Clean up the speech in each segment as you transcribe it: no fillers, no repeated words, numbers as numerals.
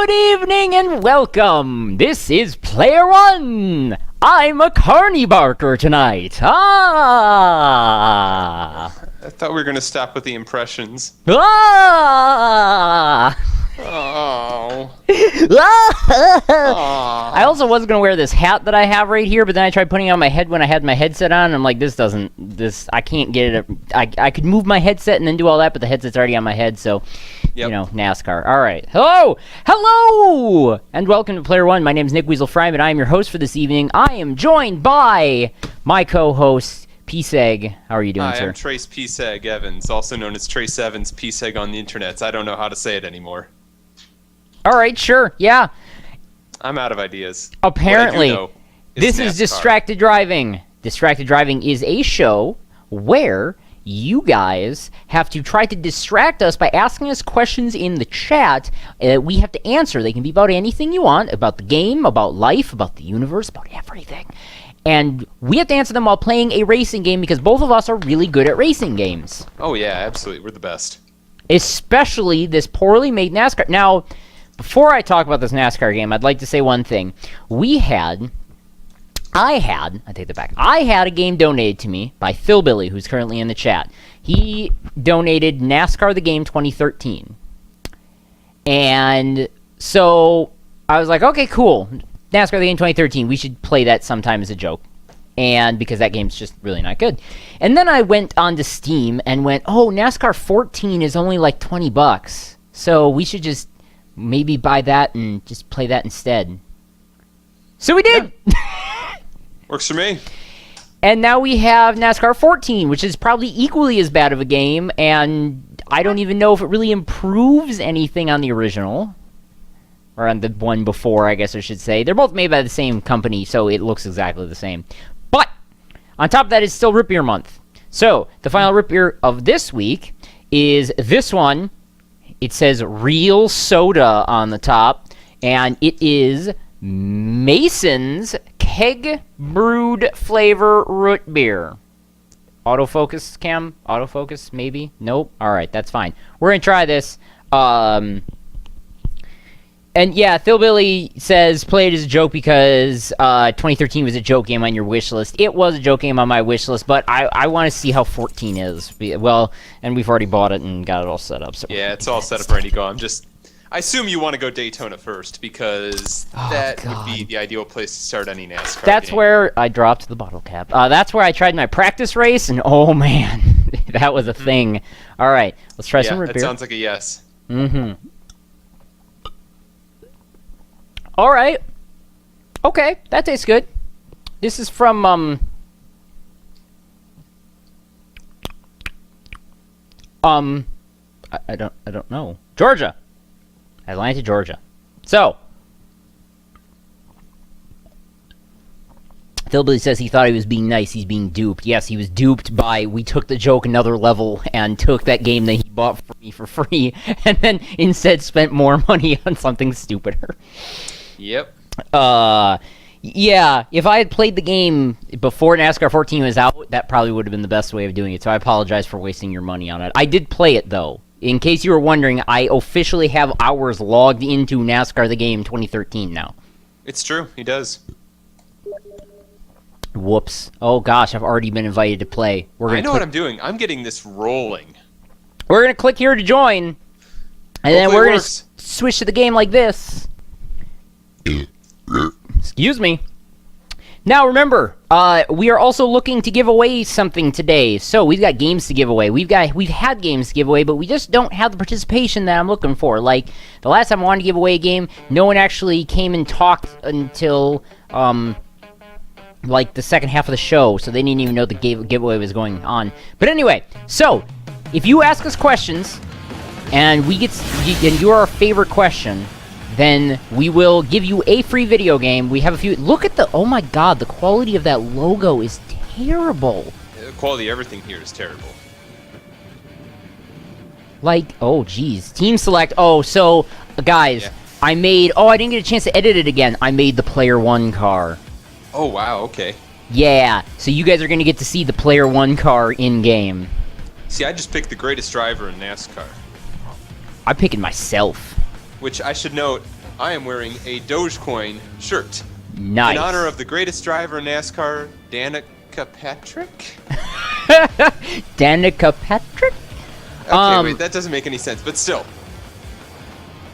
Good evening and welcome. This is Player One. I'm a carny barker tonight. I thought we were going to stop with the impressions. Oh. I also was going to wear this hat that I have right here, but then I tried putting it on my head when I had my headset on, and I'm like, I can't get it. I could move my headset and then do all that, but the headset's already on my head, so, you know, NASCAR. All right. Hello, and welcome to Player One. My name is Nick Weasel Fryman. I am your host for this evening. I am joined by my co-host, PsEG. How are you doing, sir? I'm Trace PsEG Evans, also known as Trace Evans PsEG on the internets. I don't know how to say it anymore. All right, sure, yeah. I'm out of ideas. Apparently, this NASCAR. is Distracted Driving. Distracted Driving is a show where you guys have to try to distract us by asking us questions in the chat that we have to answer. They can be about anything you want, about the game, about life, about the universe, about everything. And we have to answer them while playing a racing game because both of us are really good at racing games. Oh, yeah, absolutely. We're the best. Especially this poorly made NASCAR. Now, before I talk about this NASCAR game, I'd like to say one thing. I take that back. I had a game donated to me by Thillbilli, who's currently in the chat. He donated NASCAR the Game 2013. And so I was like, okay, cool. NASCAR the Game 2013, we should play that sometime as a joke. And because that game's just really not good. And then I went onto Steam and went, oh, NASCAR 14 is only like $20. So we should just maybe buy that and just play that instead. So we did! Yeah. Works for me. And now we have NASCAR 14, which is probably equally as bad of a game, and I don't even know if it really improves anything on the original. Or on the one before, I guess I should say. They're both made by the same company, so it looks exactly the same. But, on top of that, it's still Rip Beer Month. So, the final Rip Beer of this week is this one. It says Real Soda on the top, and it is Mason's Keg Brewed Flavor Root Beer. Autofocus, Cam? Autofocus, maybe? Nope. Alright, that's fine. We're gonna try this. And yeah, Thillbilli says, play it as a joke because 2013 was a joke game on your wish list. It was a joke game on my wish list, but I want to see how 14 is. Well, and we've already bought it and got it all set up. So yeah, it's all set up ready to go. I assume you want to go Daytona first because that would be the ideal place to start any NASCAR That's game. where I dropped the bottle cap. That's where I tried my practice race, and oh man, that was a thing. All right, let's try some root beer. That sounds like a yes. Mm-hmm. All right. Okay, that tastes good. This is from I don't know. Georgia. Atlanta, Georgia. So, Thillbilli says he thought he was being nice. He's being duped. Yes, he was duped by we took the joke another level and took that game that he bought for me for free and then instead spent more money on something stupider. Yep. Yeah, if I had played the game before NASCAR 14 was out, that probably would have been the best way of doing it, so I apologize for wasting your money on it. I did play it, though. In case you were wondering, I officially have hours logged into NASCAR the Game 2013 now. It's true, he does. Whoops. Oh gosh, I've already been invited to play. I know what I'm doing. I'm getting this rolling. We're going to click here to join, and then we're going to switch to the game like this. Excuse me. Now remember, we are also looking to give away something today. So we've got games to give away. We've had games to give away, but we just don't have the participation that I'm looking for. Like the last time I wanted to give away a game, no one actually came and talked until like the second half of the show, so they didn't even know the giveaway was going on. But anyway, so if you ask us questions and and you're our favorite question, then we will give you a free video game. We have a few. Look at oh my god, the quality of that logo is terrible. The quality of everything here is terrible. Like, oh geez. Team select. Oh, so, guys, yeah. I didn't get a chance to edit it again. I made the Player One car. Oh, wow, okay. Yeah, so you guys are going to get to see the Player One car in-game. See, I just picked the greatest driver in NASCAR. I'm picking myself. Which I should note, I am wearing a Dogecoin shirt. Nice. In honor of the greatest driver in NASCAR, Danica Patrick? Danica Patrick? Okay, wait, that doesn't make any sense, but still.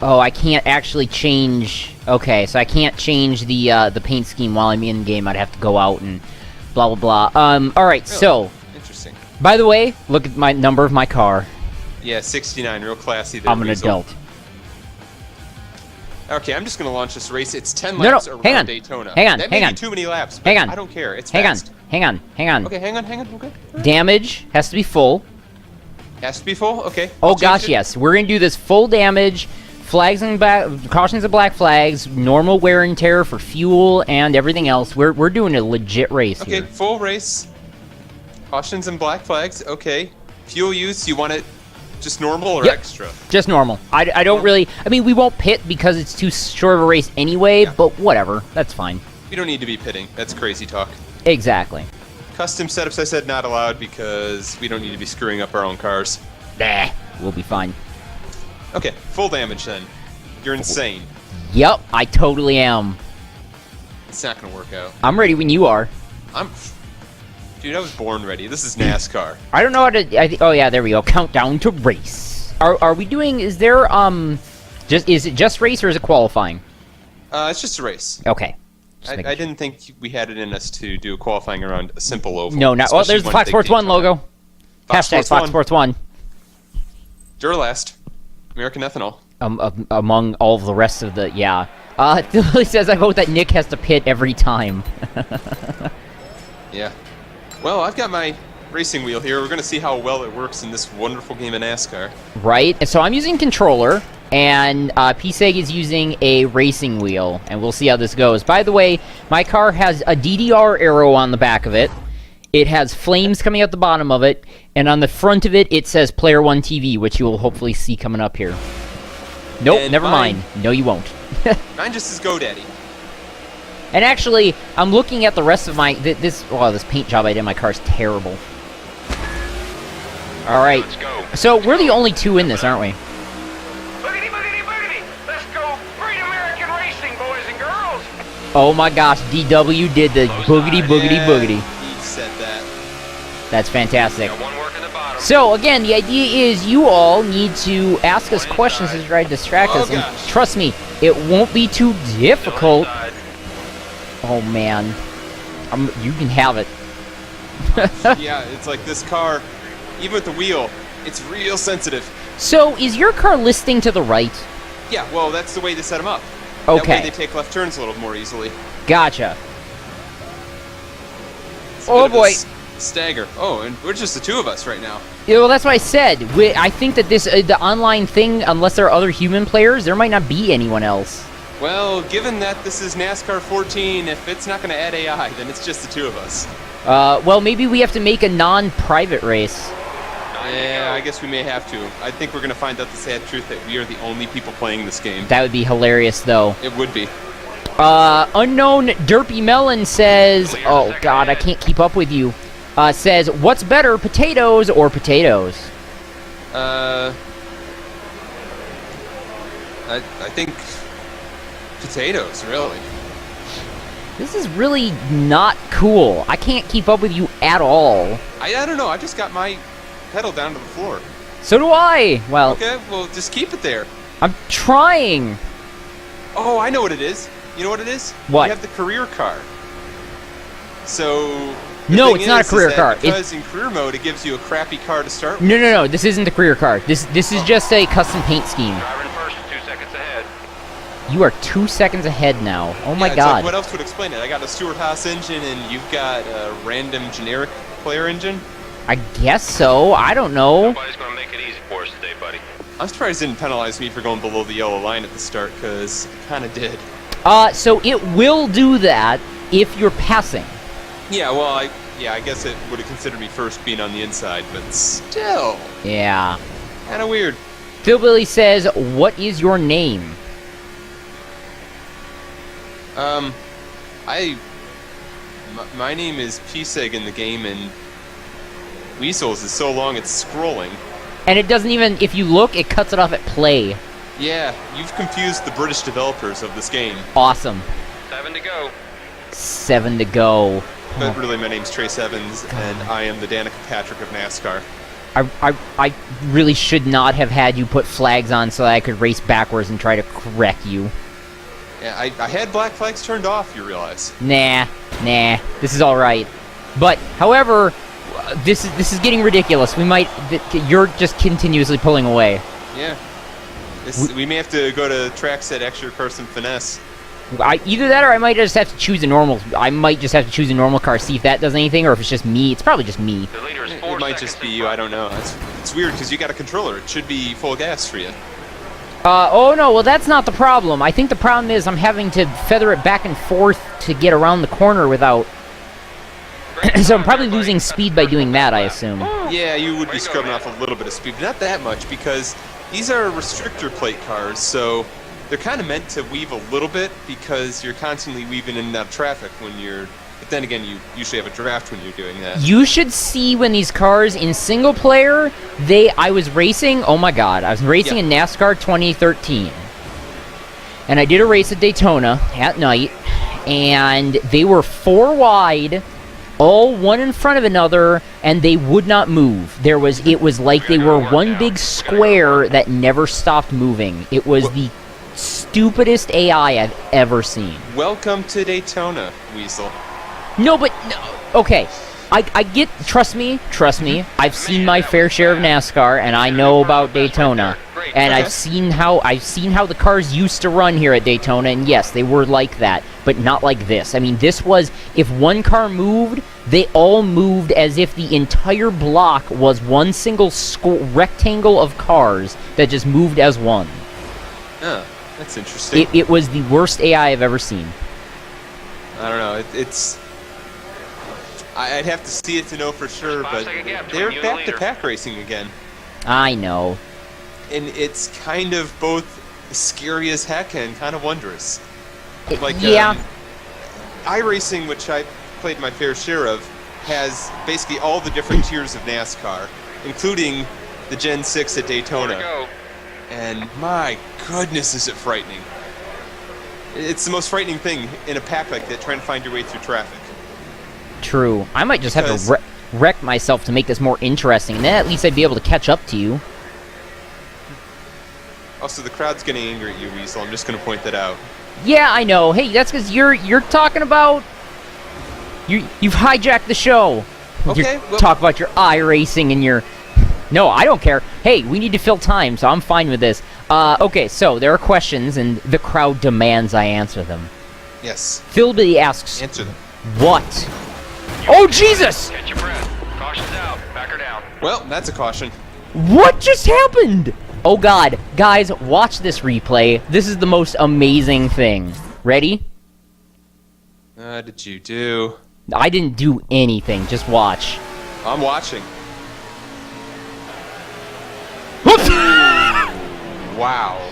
Oh, I can't actually change... Okay, so I can't change the paint scheme while I'm in game. I'd have to go out and blah, blah, blah. Alright, Really? so... Interesting. By the way, look at my number of my car. Yeah, 69, real classy there, I'm an Weasel. adult. Okay, I'm just gonna launch this race. It's 10 No, laps no, around hang on. Daytona. Hang on, That hang may on. be too many laps, but Hang on. I don't care. It's Hang on, fast. hang on, hang on. Okay, hang on. Okay. Damage has to be full. Has to be full? Okay. Oh I'll change gosh, it. yes. We're gonna do this full damage, flags and cautions and black flags, normal wear and tear for fuel and everything else. We're doing a legit race Okay, here. full race. Cautions and black flags. Okay. Fuel use, you want it just normal or Yep. extra? Just normal. I don't really... I mean, we won't pit because it's too short of a race anyway, Yeah. but whatever. That's fine. You don't need to be pitting. That's crazy talk. Exactly. Custom setups, I said not allowed because we don't need to be screwing up our own cars. Nah, we'll be fine. Okay, full damage then. You're insane. Yep, I totally am. It's not gonna work out. I'm ready when you are. Dude, I was born ready. This is NASCAR. I don't know how to... oh yeah, there we go. Countdown to race. Are we doing... Is there, is it just race or is it qualifying? It's just a race. Okay. I didn't think we had it in us to do qualifying around a simple oval. No, not... Well, especially there's the one Fox big Sports 1 Daytona. logo. Fox Hashtag Sports Fox 1. Sports 1. Duralast. American Ethanol. Among all of the rest of the... Yeah. Thillbilli says, I vote that Nick has to pit every time. Yeah. Well, I've got my racing wheel here. We're going to see how well it works in this wonderful game of NASCAR. Right? And so I'm using controller, and PsEG is using a racing wheel, and we'll see how this goes. By the way, my car has a DDR arrow on the back of it. It has flames coming out the bottom of it, and on the front of it, it says Player 1 TV, which you will hopefully see coming up here. Nope, And never mine- mind. No, you won't. Mine just says GoDaddy. And actually, I'm looking at the rest of my... this paint job I did in my car is terrible. Alright. Let's go. So, we're the only two in this, aren't we? Boogity, boogity, boogity. Let's go. Great American racing, boys and girls. Oh my gosh, DW did the boogity, boogity, Yeah, boogity. He said that. That's fantastic. Got one working the bottom. So, again, the idea is you all need to ask us questions to try to distract Oh, us. And gosh. trust me, it won't be too difficult. Still inside. Oh, man. You can have it. Yeah, it's like this car, even with the wheel, it's real sensitive. So, is your car listing to the right? Yeah, well, that's the way to set them up. Okay. That way they take left turns a little more easily. Gotcha. It's a Oh, bit of a boy. Stagger. Oh, and we're just the two of us right now. Yeah, well, that's what I said. I think that this the online thing, unless there are other human players, there might not be anyone else. Well, given that this is NASCAR 14, if it's not going to add AI, then it's just the two of us. Well, maybe we have to make a non-private race. Yeah, I guess we may have to. I think we're going to find out the sad truth that we are the only people playing this game. That would be hilarious, though. It would be. Unknown Derpy Melon says, oh god, I can't keep up with you. Says, what's better, potatoes or potatoes? I think potatoes, really. This is really not cool. I can't keep up with you at all. I don't know. I just got my pedal down to the floor. So do I. Well, Okay, well, just keep it there. I'm trying. Oh, I know what it is. You know what it is? What? You have the career car. So... the No, thing it's not a is career that car. Because in career mode, it gives you a crappy car to start with. No. This isn't the career car. This is just a custom paint scheme. Driving first, 2 seconds ahead. You are 2 seconds ahead now. Oh my Yeah, it's god. Like, what else would explain it? I got a Stewart Haas engine, and you've got a random generic player engine. I guess so. I don't know. Nobody's gonna make it easy for us today, buddy. I'm surprised it didn't penalize me for going below the yellow line at the start, because it kind of did. So it will do that if you're passing. Yeah, well, I guess it would have considered me first being on the inside, but still, Yeah. kind of weird. Thillbilli says, what is your name? My name is PsEG in the game, and Weasels is so long it's scrolling. And it doesn't even, if you look, it cuts it off at play. Yeah, you've confused the British developers of this game. Awesome. 7 to go. 7 to go. But really, my name's Trace Evans, and I am the Danica Patrick of NASCAR. I really should not have had you put flags on so that I could race backwards and try to wreck you. Yeah, I had black flags turned off, you realize. Nah. This is all right. But, however, this is getting ridiculous. You're just continuously pulling away. Yeah. We may have to go to tracks that actually require some finesse. Either that, or I might just have to choose a normal. I might just have to choose a normal car, see if that does anything, or if it's just me. It's probably just me. The leader is It 4 might seconds just be in you. front. I don't know. It's weird because you got a controller. It should be full gas for you. Oh no, well that's not the problem. I think the problem is I'm having to feather it back and forth to get around the corner without... So I'm probably losing speed by doing that, I assume. Yeah, you would be scrubbing off a little bit of speed, but not that much because these are restrictor plate cars, so they're kind of meant to weave a little bit because you're constantly weaving in and out of traffic when you're... But then again, you usually have a draft when you're doing that. You should see when these cars in single player, I was racing, oh my god, I was racing in NASCAR 2013. And I did a race at Daytona at night, and they were 4 wide, all one in front of another, and they would not move. It was like they were one big square that never stopped moving. It was the stupidest AI I've ever seen. Welcome to Daytona, Weasel. No, but okay. I get. Trust me. I've seen my fair share of NASCAR, and I know about Daytona, and I've seen how the cars used to run here at Daytona, and yes, they were like that, but not like this. I mean, this was if one car moved, they all moved as if the entire block was one single rectangle of cars that just moved as one. Oh, that's interesting. It was the worst AI I've ever seen. I don't know. It's. I'd have to see it to know for sure, but they're back to pack racing again. I know. And it's kind of both scary as heck and kind of wondrous. Like, yeah. iRacing, which I played my fair share of, has basically all the different tiers of NASCAR, including the Gen 6 at Daytona. And my goodness, is it frightening. It's the most frightening thing in a pack like that, trying to find your way through traffic. True. I might just have to wreck myself to make this more interesting, and then at least I'd be able to catch up to you. Also, the crowd's getting angry at you, Weasel. I'm just going to point that out. Yeah, I know. Hey, that's because you're talking about... You've hijacked the show. Okay, well... Talk about your iRacing and your... No, I don't care. Hey, we need to fill time, so I'm fine with this. Okay, so there are questions, and the crowd demands I answer them. Yes. Thillbilli asks... Answer them. What? Oh, Jesus! Catch your breath. Caution's out. Back her down. Well, that's a caution. What just happened? Oh god. Guys, watch this replay. This is the most amazing thing. Ready? What did you do? I didn't do anything. Just watch. I'm watching. Wow.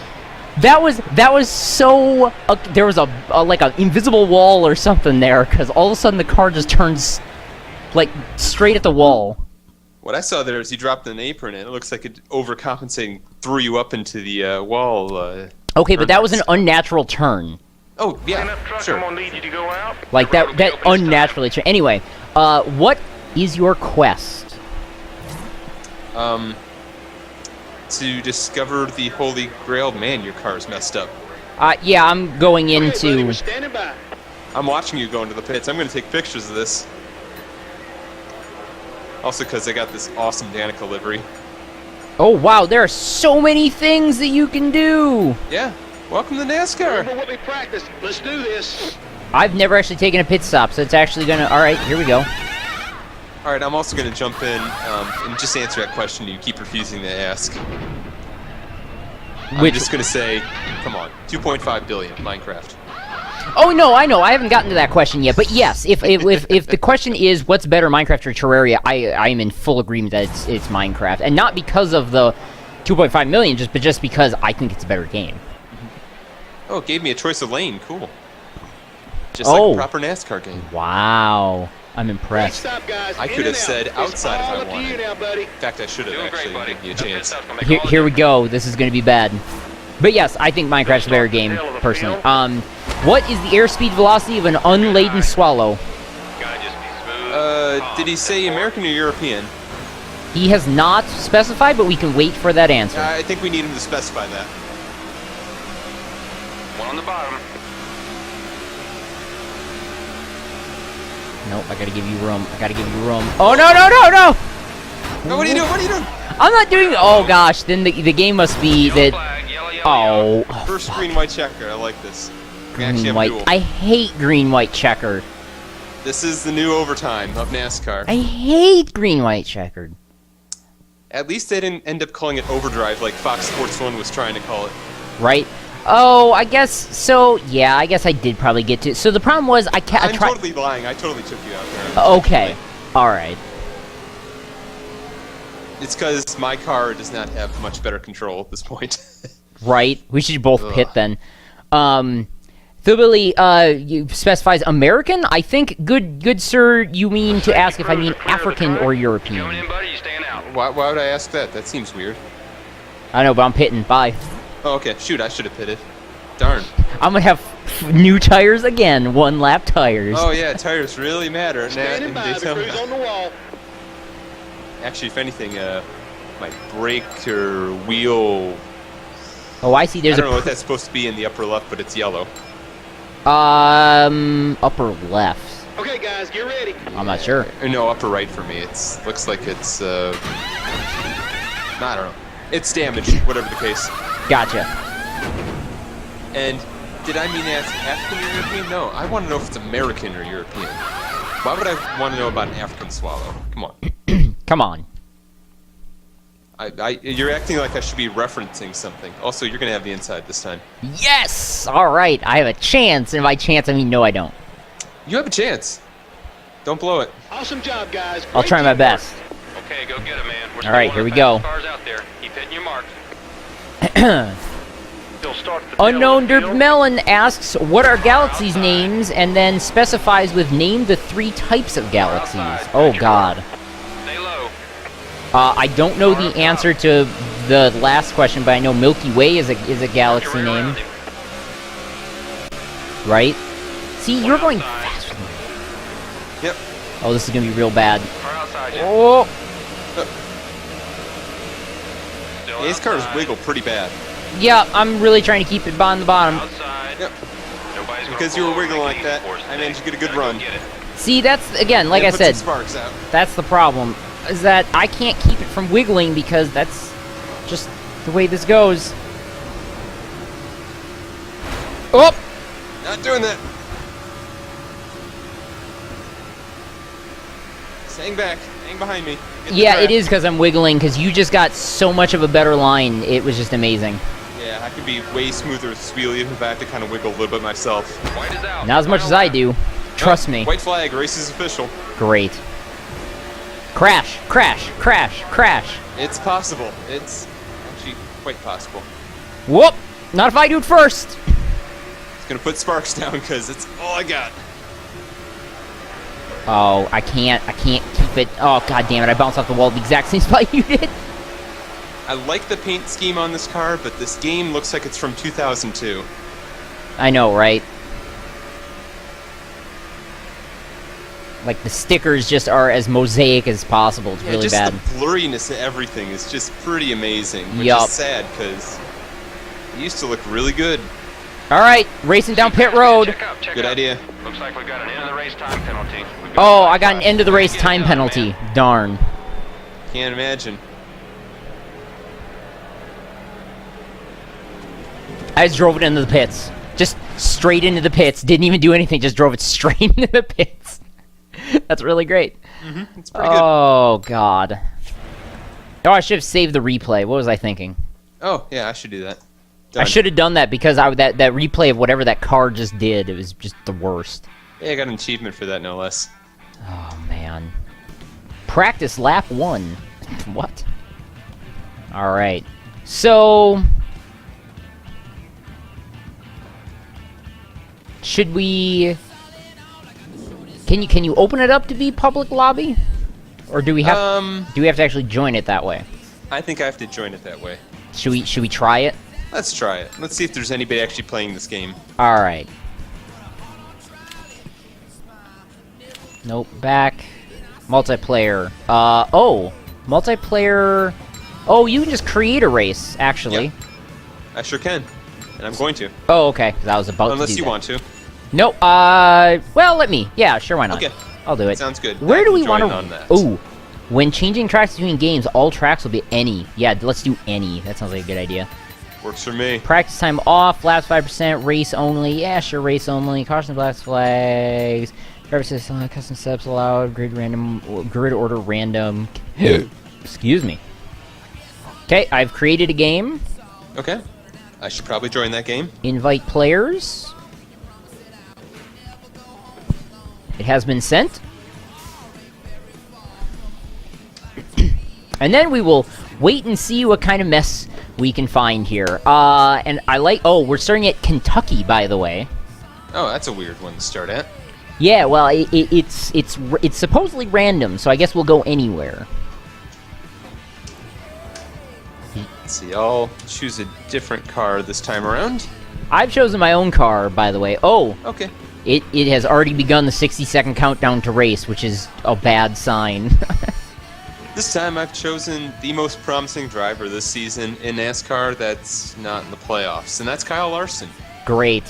That was so... there was like an invisible wall or something there, because all of a sudden the car just turns, like, straight at the wall. What I saw there is you dropped an apron, and it looks like it overcompensating threw you up into the wall. Okay, but that was an unnatural turn. Oh, yeah, sure. I'm gonna need you to go out. Like, that unnaturally... Anyway, what is your quest? To discover the Holy Grail. Man, your car's messed up. Yeah, I'm going into... I'm watching you go into the pits. I'm going to take pictures of this. Also because I got this awesome Danica livery. Oh, wow, there are so many things that you can do! Yeah, welcome to NASCAR. Remember what we practiced. Let's do this. I've never actually taken a pit stop, so it's actually gonna... Alright, here we go. Alright, I'm also going to jump in and just answer that question you keep refusing to ask. I'm just going to say, come on, 2.5 billion, Minecraft. Oh, no, I know. I haven't gotten to that question yet. But yes, if the question is what's better, Minecraft or Terraria, I am in full agreement that it's Minecraft. And not because of the 2.5 million, but just because I think it's a better game. Oh, it gave me a choice of lane. Cool. Just like a proper NASCAR game. Wow. I'm impressed. Stop, guys. I could have said outside if I wanted. Now, buddy. In fact, I should have actually given you a chance. Here we go. This is going to be bad. But yes, I think Minecraft's a better game, personally. What is the airspeed velocity of an unladen swallow? Gotta just be smooth. Did he say American or European? He has not specified, but we can wait for that answer. I think we need him to specify that. One on the bottom. Nope, I gotta give you room. I gotta give you room. Oh, no, no, no, no! No, what are you doing? What are you doing? I'm not doing... Oh, gosh, then the game must be Yellow that... flag, yellow, yellow, Oh. First green, white checker. I like this. We actually Green, have a white. duel. I hate green, white checker. This is the new overtime of NASCAR. I hate green, white checkered. At least they didn't end up calling it overdrive like Fox Sports 1 was trying to call it. Right? Oh, I guess... So, yeah, I guess I did probably get to... So the problem was I I'm tried... totally lying. I totally took you out there. Okay. Alright. It's because my car does not have much better control at this point. Right? We should both Ugh. pit then. Thillbilli, you specifies American? I think, good sir, you mean to ask if I mean African or Coming in, European. buddy. You staying out? Why would I ask that? That seems weird. I know, but I'm pitting. Bye. Oh, okay. Shoot, I should have pitted. Darn. I'm gonna have new tires again. 1 lap tires. Oh, yeah, tires really matter. Standing in by, the Daytona. crew's on the wall. Actually, if anything, my brake or wheel... Oh, I see. I There's don't know what that's supposed to be in the upper left, but it's yellow. upper left. Okay, guys, get ready. I'm not sure. Or no, upper right for me. It's looks like it's I don't know. It's damaged, whatever the case. Gotcha. And did I mean ask African or European? No, I want to know if it's American or European. Why would I want to know about an African swallow? Come on. Come on. You're acting like I should be referencing something. Also, you're gonna have the inside this time. Yes! Alright, I have a chance, and by chance I mean no I don't. You have a chance. Don't blow it. Awesome job, guys. I'll Great try my teamwork. best. Okay, go get it, man. We're All right, still here one we of the go. fastest cars out there. Keep hitting your marks. Still start at the tail Unknown of the Derp field. Melon asks, what are galaxies' names, and then specifies with name the 3 types of galaxies. Oh god. Stay low. I don't know the answer to the last question, but I know Milky Way is a galaxy You're right name, around him. right? See, you're going outside. faster than me. Yep. Oh, this is gonna be real bad. Car outside you. Oh! Still These cars outside. wiggle pretty bad. Yeah, I'm really trying to keep it on the bottom. Outside. Yep. Nobody's gonna Because you were pull over wiggling and like make that, it easy for us I managed to today. get a good Gotta run. go get it. See, that's, again, like And I put some said, sparks out. that's the problem, is that I can't keep it from wiggling because that's just the way this goes. Oh! Not doing that. Hang back. Hang behind me. Get the Yeah, track. it is because I'm wiggling, because you just got so much of a better line. It was just amazing. Yeah, I could be way smoother with this wheel even if I have to kind of wiggle a little bit myself. White is out. Not as much as I do. Trust Oh, me. White flag. Race is official. Great. Crash, crash, crash, crash. It's possible. It's actually quite possible. Whoop! Not if I do it first. It's gonna put sparks down because it's all I got. Oh, I can't keep it. Oh, god damn it, I bounced off the wall at the exact same spot you did. I like the paint scheme on this car, but this game looks like it's from 2002. I know, right? Like, the stickers just are as mosaic as possible. It's Yeah, really just bad. the blurriness of everything is just pretty amazing, which Yup. is sad because it used to look really good. Alright, racing down pit road. Check up, check Good up. idea. Looks like we've got an end of the race time penalty. We've got Oh, a I got an flag. end of the race Get it time done, penalty. man. Darn. Can't imagine. I just drove it into the pits. Just straight into the pits. Didn't even do anything, just drove it straight into the pits. That's really great. It's pretty good. Oh, God. Oh, I should have saved the replay. What was I thinking? Oh, yeah, I should do that. I Done. should have done that because that replay of whatever that car just did, it was just the worst. Yeah, I got an achievement for that, no less. Oh, man. Practice lap 1. What? Alright. So... should we... Can you open it up to be public lobby? Or do we have to actually join it that way? I think I have to join it that way. Should we try it? Let's try it. Let's see if there's anybody actually playing this game. All right. Nope. Back. Multiplayer. Multiplayer. Oh, you can just create a race, actually. Yep. I sure can. And I'm going to. Oh, okay. 'Cause I was about to Unless do you that. want to. Nope. Well, let me. Yeah, sure, why not? Okay. I'll do it. Sounds good. Where I do can we want join to... on that. Ooh. When changing tracks between games, all tracks will be any. Yeah, let's do any. That sounds like a good idea. Works for me. Practice time off, laps 5%, race only. Yeah, sure, race only. Caution black flags. Driver says custom steps allowed. Grid order random. Excuse me. Okay, I've created a game. Okay. I should probably join that game. Invite players. It has been sent. And then we will wait and see what kind of mess we can find here. And I like... Oh, we're starting at Kentucky, by the way. Oh, that's a weird one to start at. Yeah, well, it's supposedly random, so I guess we'll go anywhere. Let's see, I'll choose a different car this time around. I've chosen my own car, by the way. Oh, Okay. it has already begun the 60-second countdown to race, which is a bad sign. This time I've chosen the most promising driver this season in NASCAR that's not in the playoffs, and that's Kyle Larson. Great.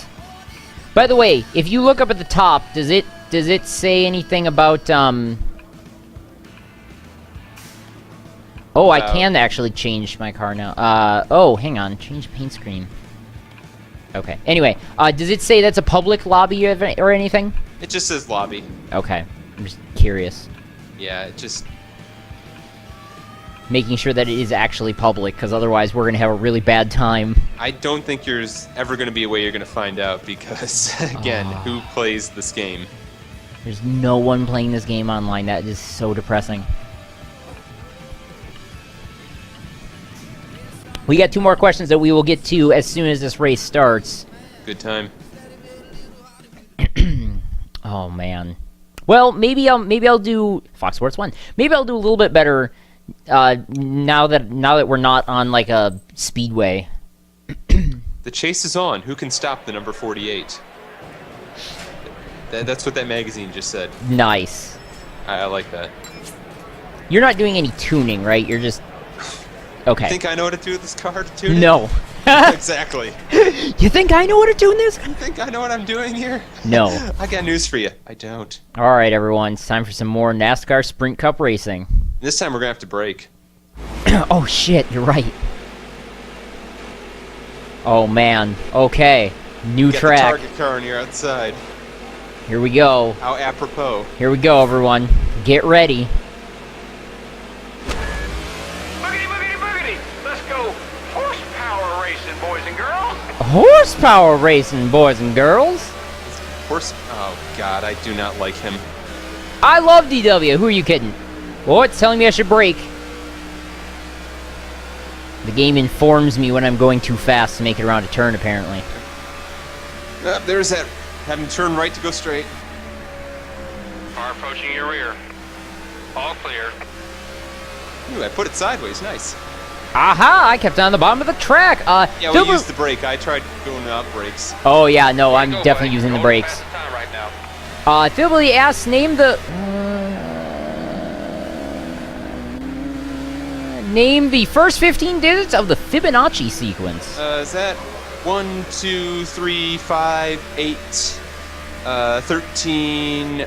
By the way, if you look up at the top, does it say anything about Oh, I can actually change my car now. Oh, hang on, change paint scheme. Okay. Anyway, does it say that's a public lobby or anything? It just says lobby. Okay. I'm just curious. Yeah, it just... Making sure that it is actually public, because otherwise we're going to have a really bad time. I don't think there's ever going to be a way you're going to find out because, again, who plays this game? There's no one playing this game online. That is so depressing. We got 2 more questions that we will get to as soon as this race starts. Good time. Oh man. Well, maybe I'll do Fox Sports 1. Maybe I'll do a little bit better now that we're not on like a speedway. The chase is on. Who can stop the number 48? That's what that magazine just said. Nice. I like that. You're not doing any tuning, right? You're just okay. Think I know what to do with this car to tune it? No. Exactly. You think I know what to tune this? You think I know what I'm doing here? No. I got news for you. I don't. All right, everyone. It's time for some more NASCAR Sprint Cup racing. This time we're going to have to brake. Oh shit, you're right. Oh man. Okay. New Get track. the target car on your outside. Here we go. How apropos. Here we go, everyone. Get ready. Boogity, boogity, boogity. Let's go horsepower racing, boys and girls. Horsepower racing, boys and girls. Oh god, I do not like him. I love DW. Who are you kidding? Well, it's telling me I should brake. The game informs me when I'm going too fast to make it around a turn, apparently. There's that. Having to turn right to go straight. Car approaching your rear. All clear. Ooh, I put it sideways. Nice. Aha! I kept on the bottom of the track. Yeah, we used the brake. I tried going out brakes. Oh yeah, no, I'm Go, definitely buddy. using the Going brakes. fast time right now. Thillbilli asks, name the first 15 digits of the Fibonacci sequence. Is that 1, 2, 3, 5, 8, 13,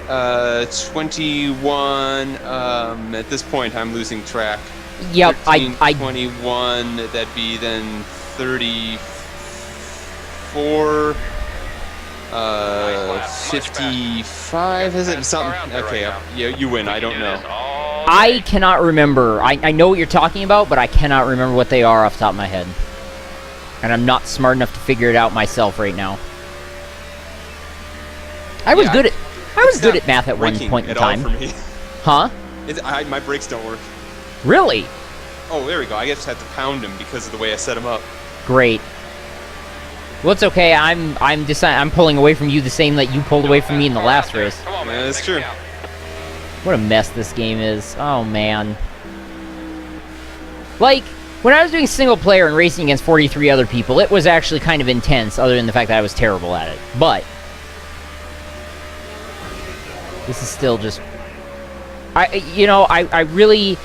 21? At this point, I'm losing track. Yep, 13, I 21. That'd be then 34. 55. Is it something? Okay, yeah, you win. I don't know. I cannot remember. I know what you're talking about, but I cannot remember what they are off the top of my head. And I'm not smart enough to figure it out myself right now. I was good at math at one point in time. For me. Huh? My brakes don't work. Really? Oh, there we go. I just had to pound them because of the way I set them up. Great. Well, it's okay. I'm pulling away from you the same that you pulled away from me in the last race. Come on, man. Yeah, that's Take true. me out. What What a mess this game is. Oh man. Like, When I was doing single player and racing against 43 other people, it was actually kind of intense, other than the fact that I was terrible at it. But this is still just... I really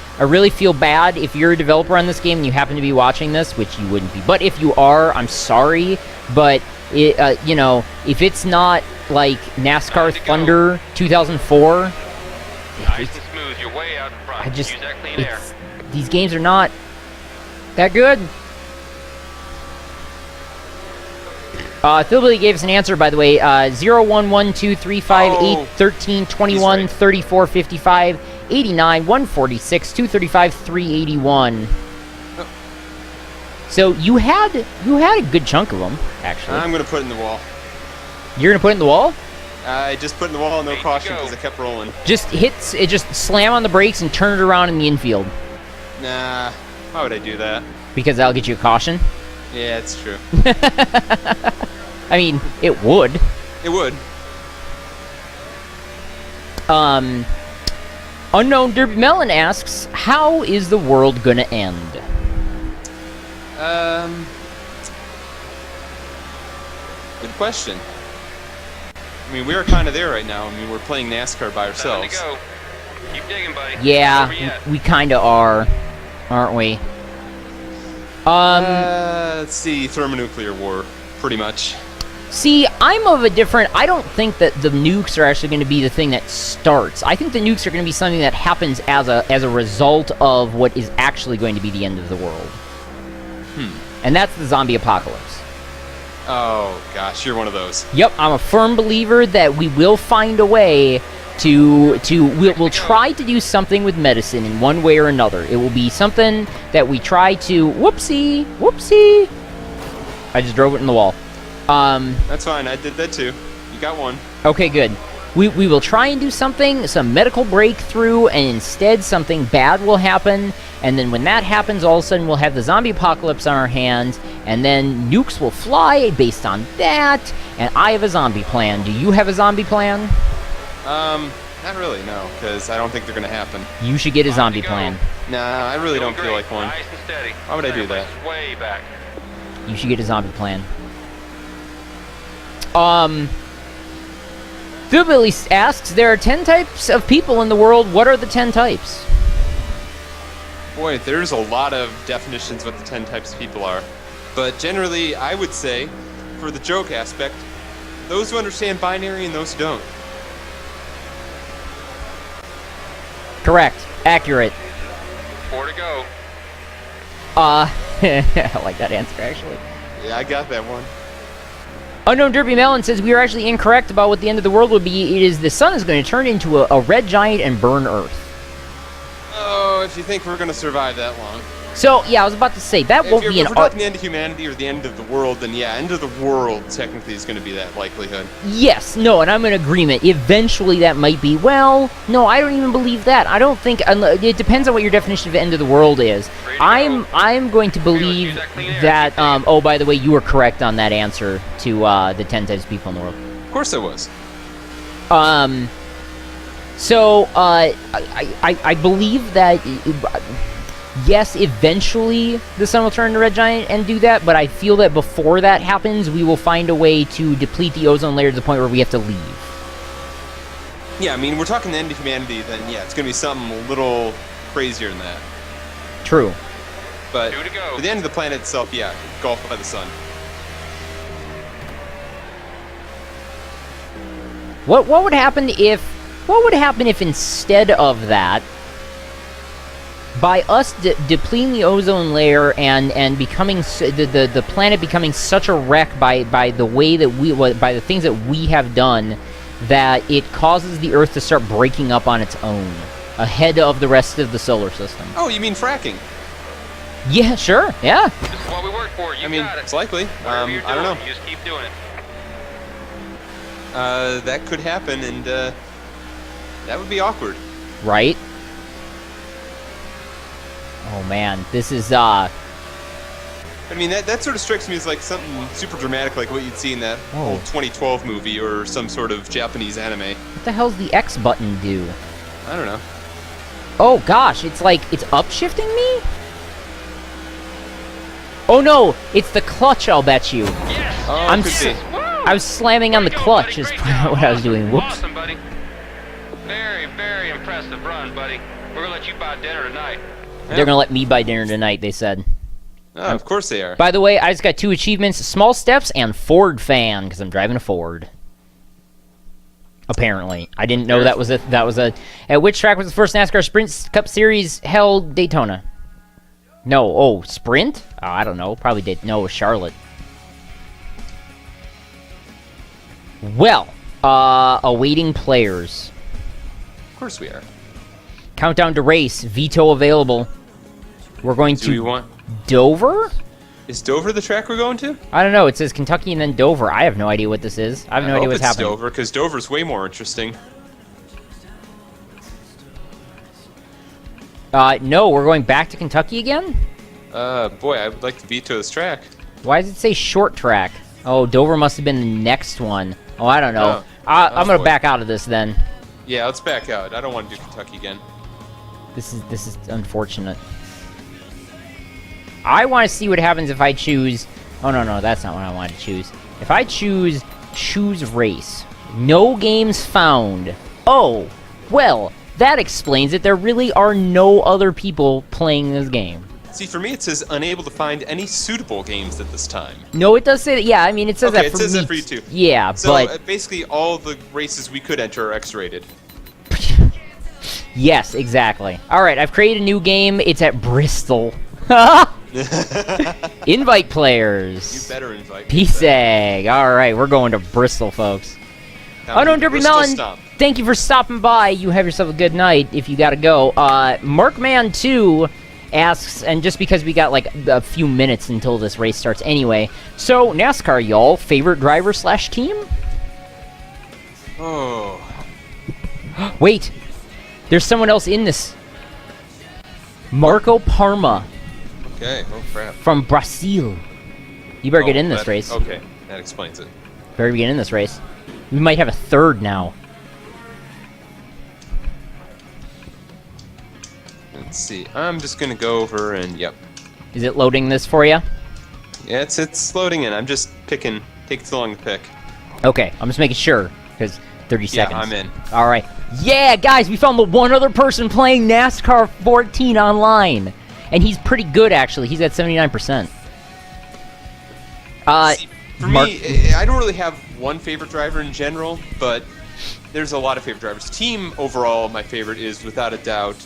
feel bad if you're a developer on this game and you happen to be watching this, which you wouldn't be. But if you are, I'm sorry. But, if it's not, like, NASCAR Thunder 2004... Nice and smooth, you're way out in front. Use that clean air. These games are not that good. Thillbilli gave us an answer, by the way. 011235813213455 89 146 235 381. So you had a good chunk of them, actually. I'm gonna put it in the wall. You're gonna put it in the wall? I just put it in the wall, no caution, because I kept rolling. Just slam on the brakes and turn it around in the infield. Nah, why would I do that? Because that'll get you a caution? Yeah, it's true. I mean, it would. It would. Unknown Derby Melon asks, how is the world gonna end? Good question. I mean, we're kind of there right now. I mean, we're playing NASCAR by ourselves. Go. Keep digging, buddy. Yeah, we kind of are, aren't we? Let's see, thermonuclear war, pretty much. See, I'm of a different... I don't think that the nukes are actually going to be the thing that starts. I think the nukes are going to be something that happens as a result of what is actually going to be the end of the world. And that's the zombie apocalypse. Oh, gosh, you're one of those. Yep, I'm a firm believer that we will find a way we'll try to do something with medicine in one way or another. It will be something that we try to... Whoopsie! I just drove it in the wall. That's fine, I did that too. You got one. Okay, good. We will try and do something, some medical breakthrough, and instead something bad will happen, and then when that happens, all of a sudden we'll have the zombie apocalypse on our hands, and then nukes will fly based on that, and I have a zombie plan. Do you have a zombie plan? Not really, no, because I don't think they're going to happen. You should get a zombie plan. Nah, I really don't feel like one. Nice and steady. Why would I do that? Way back. You should get a zombie plan. Thillbilli asks, there are 10 types of people in the world. What are the 10 types? Boy, there's a lot of definitions what the 10 types of people are. But generally, I would say, for the joke aspect, those who understand binary and those who don't. Correct. Accurate. 4 to go. I like that answer, actually. Yeah, I got that one. Unknown Derby Melon says we are actually incorrect about what the end of the world would be. It is the sun is going to turn into a red giant and burn Earth. Oh, if you think we're going to survive that long. So, yeah, I was about to say, that won't be an... If we're talking the end of humanity or the end of the world, then yeah, end of the world technically is going to be that likelihood. Yes, no, and I'm in agreement. Eventually that might be, well, no, I don't even believe that. I don't think... It depends on what your definition of end of the world is. I'm going to believe that... oh, by the way, you were correct on that answer to the 10 types of people in the world. Of course I was. So, I believe that... Yes, eventually the sun will turn into a red giant and do that, but I feel that before that happens, we will find a way to deplete the ozone layer to the point where we have to leave. Yeah, I mean, we're talking the end of humanity, then yeah, it's going to be something a little crazier than that. True. But 2 to go. for the end of the planet itself, yeah, engulfed by the sun. What would happen if instead of that, by us depleting the ozone layer and becoming the planet becoming such a wreck by the way that by the things that we have done, that it causes the Earth to start breaking up on its own ahead of the rest of the solar system? Oh, you mean fracking? Yeah, sure. Yeah. This is what we work for. You I mean, got it. it's likely. Whatever you're doing, I don't know. You just keep doing it. That could happen, and that would be awkward. Right. Oh man, this is I mean, that sort of strikes me as like something super dramatic, like what you'd see in that old 2012 movie or some sort of Japanese anime. What the hell's the X button do? I don't know. Oh gosh, it's like it's upshifting me? Oh no, it's the clutch, I'll bet you. Yes. Oh, I'm could be. I was slamming on the clutch is what I was doing. Whoops. Awesome, buddy. Very, very impressive run, buddy. We're gonna let you buy dinner tonight. They're gonna let me buy dinner tonight, they said. Oh, of course they are. By the way, I just got 2 achievements, Small Steps and Ford Fan, because I'm driving a Ford. Apparently. I didn't know that was a... At which track was the first NASCAR Sprint Cup Series held? Daytona. No, oh, Sprint? Oh, I don't know, probably no, it was Charlotte. Well, awaiting players. Of course we are. Countdown to race, veto available. We're going Do we to want... Dover? Is Dover the track we're going to? I don't know. It says Kentucky and then Dover. I have no idea what this is. I have no idea what's happening. Dover, because Dover's way more interesting. No, we're going back to Kentucky again? Boy, I would like to veto this track. Why does it say short track? Oh, Dover must have been the next one. Oh, I don't know. Oh. I'm gonna Boy. back out of this then. Yeah, let's back out. I don't want to do Kentucky again. This is unfortunate. I want to see what happens if I choose... Oh, no, that's not what I want to choose. If I choose race, no games found. Oh, well, that explains it. There really are no other people playing this game. See, for me, it says unable to find any suitable games at this time. No, it does say that. Yeah, I mean, it says Okay, that for it says me. that for you too. Yeah, So but... basically, all the races we could enter are X-rated. Yes, exactly. All right, I've created a new game. It's at Bristol. Invite players. You better invite me. PsEG. All right, we're going to Bristol, folks. Now, Unknown Derby Bristol Melon, Stomp. thank you for stopping by. You have yourself a good night if you gotta go. Markman2 asks, and just because we got like a few minutes until this race starts anyway, so NASCAR, y'all, favorite driver / team? Oh. Wait, there's someone else in this. Marco Parma Okay, oh crap. from Brazil. You better get in this race. Okay, that explains it. Better get in this race. We might have a third now. Let's see. I'm just gonna go over and yep. Is it loading this for you? Yeah, it's loading in. I'm just picking. Take too long to pick. Okay, I'm just making sure, because 30 seconds. Yeah, I'm in. All right. Yeah, guys, we found the one other person playing NASCAR 14 online. And he's pretty good, actually. He's at 79%. See, for me, I don't really have one favorite driver in general, but there's a lot of favorite drivers. Team overall, my favorite is without a doubt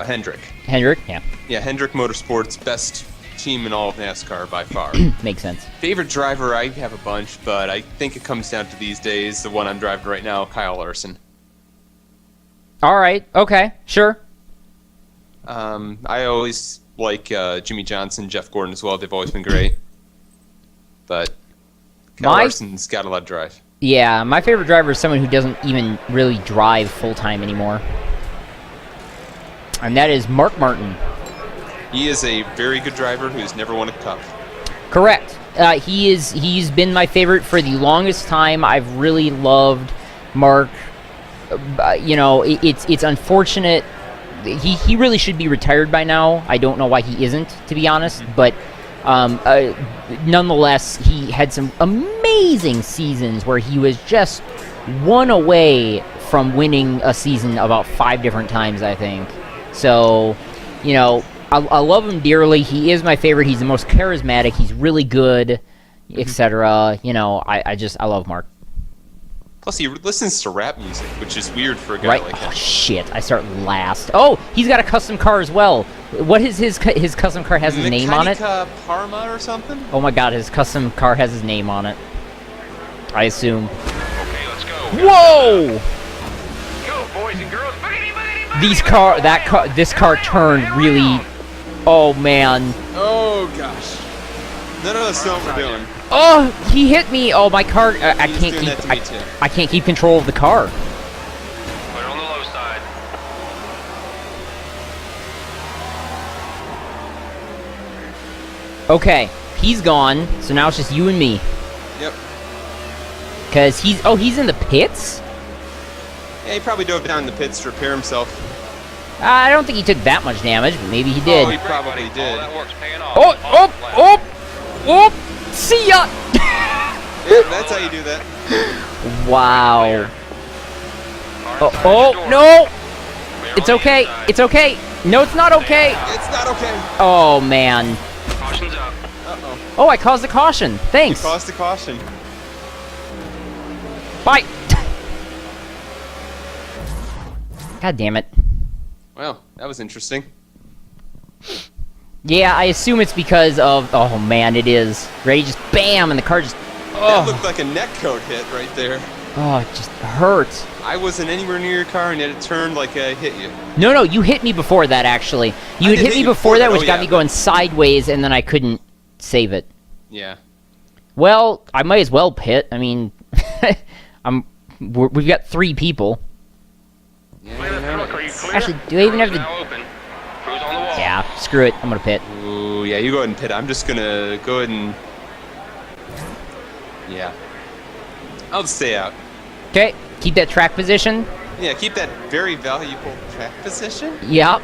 Hendrick. Hendrick? Yeah. Yeah, Hendrick Motorsports, best team in all of NASCAR by far. Makes sense. Favorite driver, I have a bunch, but I think it comes down to these days, the one I'm driving right now, Kyle Larson. All right. Okay. Sure. I always like Jimmy Johnson, Jeff Gordon as well. They've always been great. But Kyle Larson's got a lot of drive. Yeah, my favorite driver is someone who doesn't even really drive full-time anymore. And that is Mark Martin. He is a very good driver who's never won a cup. Correct. He's been my favorite for the longest time. I've really loved Mark. You know, it's unfortunate. He really should be retired by now. I don't know why he isn't, to be honest. But nonetheless, he had some amazing seasons where he was just one away from winning a season about 5 different times, I think. So, you know, I love him dearly. He is my favorite. He's the most charismatic. He's really good, etc. You know, I love Mark. Plus, he listens to rap music, which is weird for a guy Right? like him. Oh, shit. I start last. Oh, he's got a custom car as well. What is his custom car has his name on it? Mechanica Parma or something? Oh my god, his custom car has his name on it. I assume. Okay, let's go. Whoa! Go, boys and girls. Boogity, boogity, boogity. This car turned really... Oh, man. Oh, gosh. No, that's not what we're doing. Oh, he hit me. Oh, my car... I He was can't doing keep... that to me, too. I can't keep control of the car. Put it on the low side. Okay, he's gone. So now it's just you and me. Yep. Because he's... Oh, he's in the pits? Yeah, he probably dove down in the pits to repair himself. I don't think he took that much damage, but maybe he did. Oh, he probably did. All that work's paying off. Oh! See ya! Yeah, that's how you do that. Wow. Car inside Oh, your door. no! Clear It's on the okay. inside. It's okay. No, it's not okay. It's not okay. Oh, man. Caution's up. Uh-oh. Oh, I caused a caution. Thanks. Caused a caution. Bye. God damn it. Well, that was interesting. Yeah, I assume it's because of... Oh, man, it is. Ready? Just bam, and the car just... That Oh, looked like a neck coat hit right there. oh, it just hurts. I wasn't anywhere near your car, and yet it turned like I hit you. No, you hit me before that, actually. You I had did hit hit me you before before that, that, which oh, got yeah, me but- going sideways, and then I couldn't save it. Yeah. Well, I might as well pit. I mean, we've got 3 people. Yeah, Clear the truck. Are you clear? Actually, do I even have Door's the... now open. Crew's on the wall. Yeah, screw it. I'm gonna pit. Ooh, yeah, you go ahead and pit. I'm just gonna go ahead and... Yeah. I'll just stay out. Okay, keep that track position. Yeah, keep that very valuable track position. Yep.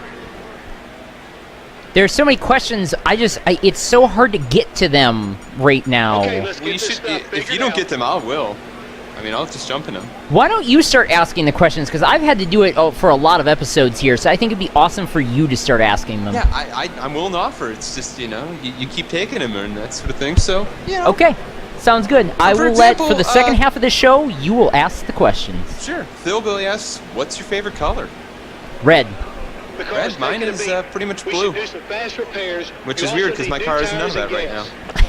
There's so many questions. It's so hard to get to them right now. Okay, let's Well, you get this should. stuff If figured you don't out. get them, I will. I mean, I'll just jump in them. Why don't you start asking the questions? Because I've had to do it for a lot of episodes here, so I think it'd be awesome for you to start asking them. Yeah, I'm willing to offer. It's just, you know, you keep taking them and that sort of thing. So, you know. Okay, sounds good. I For will example, for the second half of the show, you will ask the questions. Sure. Thillbilli asks, "What's your favorite color?" Red. The car's Red. Mine taking a is beat. pretty much We blue. should do some fast repairs. Which You is weird also because my need car new has none of tires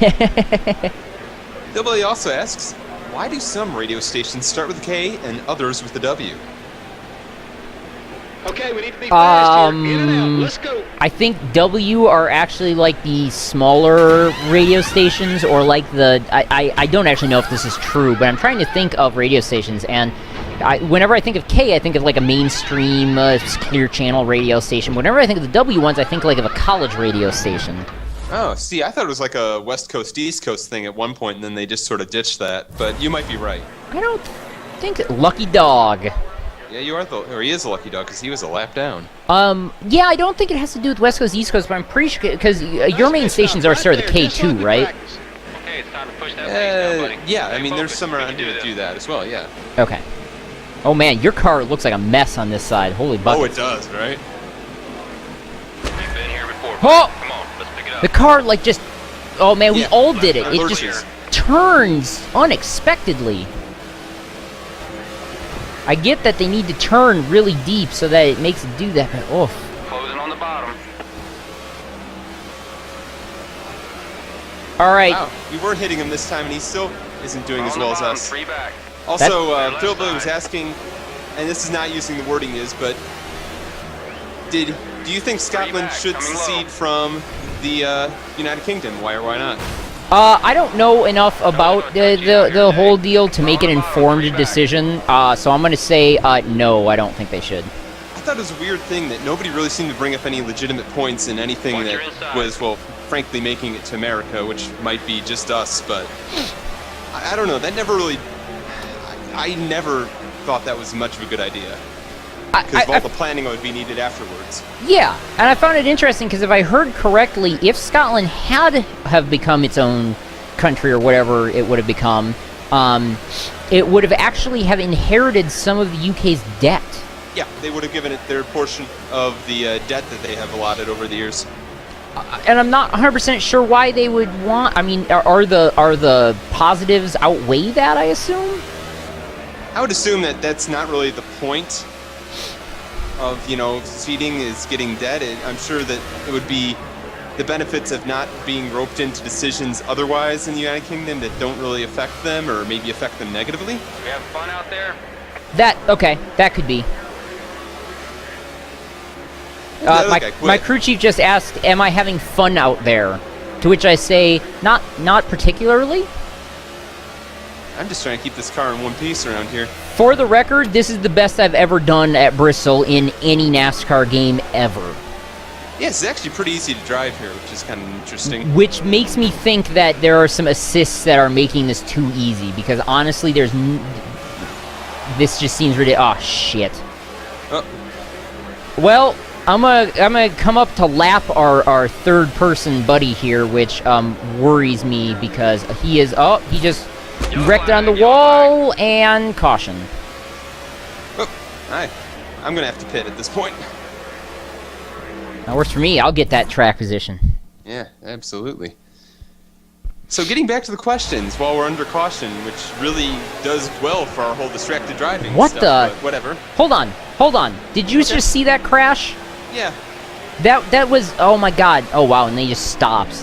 that and right now. gas. Thillbilli also asks, "Why do some radio stations start with a K and others with a W?" Okay, we need to be fast here. In and out. Um, Let's go. I think W are actually like the smaller radio stations, or like the... I don't actually know if this is true, but I'm trying to think of radio stations, and whenever I think of K, I think of like a mainstream, clear channel radio station. Whenever I think of the W ones, I think like of a college radio station. Oh, see, I thought it was like a West Coast, East Coast thing at one point, and then they just sort of ditched that. But you might be right. I don't think... Lucky Dog. Yeah, you are or he is a lucky dog because he was a lap down. Yeah, I don't think it has to do with West Coast, East Coast, but I'm pretty sure, because your main stations are sort of the K2, right? Okay, it's time to push that pace now, buddy. Yeah, I Stay mean, there's focused. some We around can here that do that as well, yeah. Okay. Oh man, your car looks like a mess on this side. Holy Oh, buckets. it does, right? We've been here before. Oh! Come on, let's pick it up. The car, like, just... Oh man, we Yeah, all did it. It lurches. just turns unexpectedly. I get that they need to turn really deep so that it makes it do that, but oh. Closing on the bottom. Alright, Wow, we weren't hitting him this time, and he still isn't doing as On well the as bottom, us. 3 back. Also, Left Thillbilli was side. asking, and this is not using the wording is, but do you think Scotland back, should coming low. secede from the United Kingdom? Why or why not? I don't know enough about the whole deal to make an informed decision, so I'm gonna say, no, I don't think they should. I thought it was a weird thing that nobody really seemed to bring up any legitimate points in anything Point that your inside. was, well, frankly, making it to America, which might be just us, but I don't know. That never really... I never thought that was much of a good idea. Because of all the planning that would be needed afterwards. Yeah, and I found it interesting because if I heard correctly, if Scotland had have become its own country or whatever it would have become, it would have actually have inherited some of the UK's debt. Yeah, they would have given it their portion of the debt that they have allotted over the years. And I'm not 100% sure why they would want. I mean, are the positives outweigh that? I assume. I would assume that that's not really the point of, you know, seceding is getting debt. I'm sure that it would be the benefits of not being roped into decisions otherwise in the United Kingdom that don't really affect them or maybe affect them negatively. We have fun out there? That could be. The other guy My quit. crew chief just asked, "Am I having fun out there?" To which I say, not particularly. I'm just trying to keep this car in one piece around here. For the record, this is the best I've ever done at Bristol in any NASCAR game ever. Yeah, it's actually pretty easy to drive here, which is kind of interesting. Which makes me think that there are some assists that are making this too easy, because honestly, this just seems ridiculous. Oh, shit. Oh, Well, I'm gonna come up to lap our third person buddy here, which worries me because he just wrecked it on the wall and caution. Oh, hi. I'm gonna have to pit at this point. That works for me. I'll get that track position. Yeah, absolutely. So getting back to the questions while we're under caution, which really does well for our whole distracted driving What stuff, the? but whatever. Hold on. Did you just see that crash? Yeah. That was, oh my god. Oh wow, and then he just stops.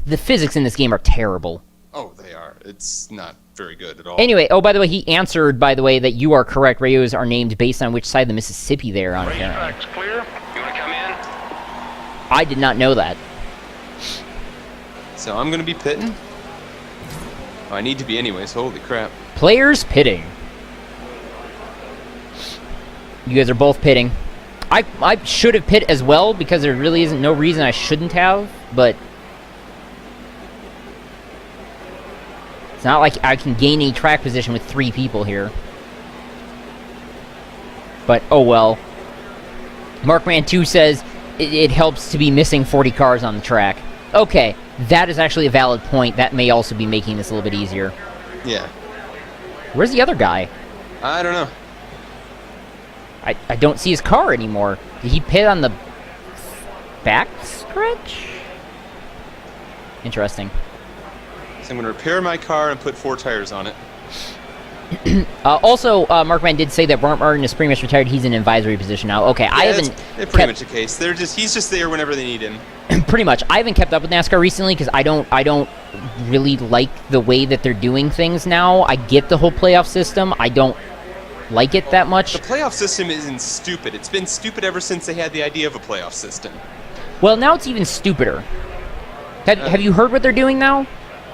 The physics in this game are terrible. Oh, they are. It's not very good at all. Anyway, oh, by the way, he answered, by the way, that you are correct. Radios are named based on which side of the Mississippi they're on. Racetrack's clear. You want to come in? I did not know that. So I'm gonna be pitting. Oh, I need to be anyways. Holy crap. Players pitting. You guys are both pitting. I should have pit as well because there really isn't no reason I shouldn't have, but it's not like I can gain any track position with 3 people here. But oh well. Markman2 says it helps to be missing 40 cars on the track. Okay, that is actually a valid point. That may also be making this a little bit easier. Yeah. Where's the other guy? I don't know. I don't see his car anymore. Did he pit on the back stretch? Interesting. So I'm gonna repair my car and put 4 tires on it. Also, Markman did say that Martin is pretty much retired. He's in advisory position now. Okay, I haven't. It's pretty much the case. He's just there whenever they need him. Pretty much. I haven't kept up with NASCAR recently because I don't really like the way that they're doing things now. I get the whole playoff system. I don't like it that much. The playoff system isn't stupid. It's been stupid ever since they had the idea of a playoff system. Well, now it's even stupider. Have you heard what they're doing now?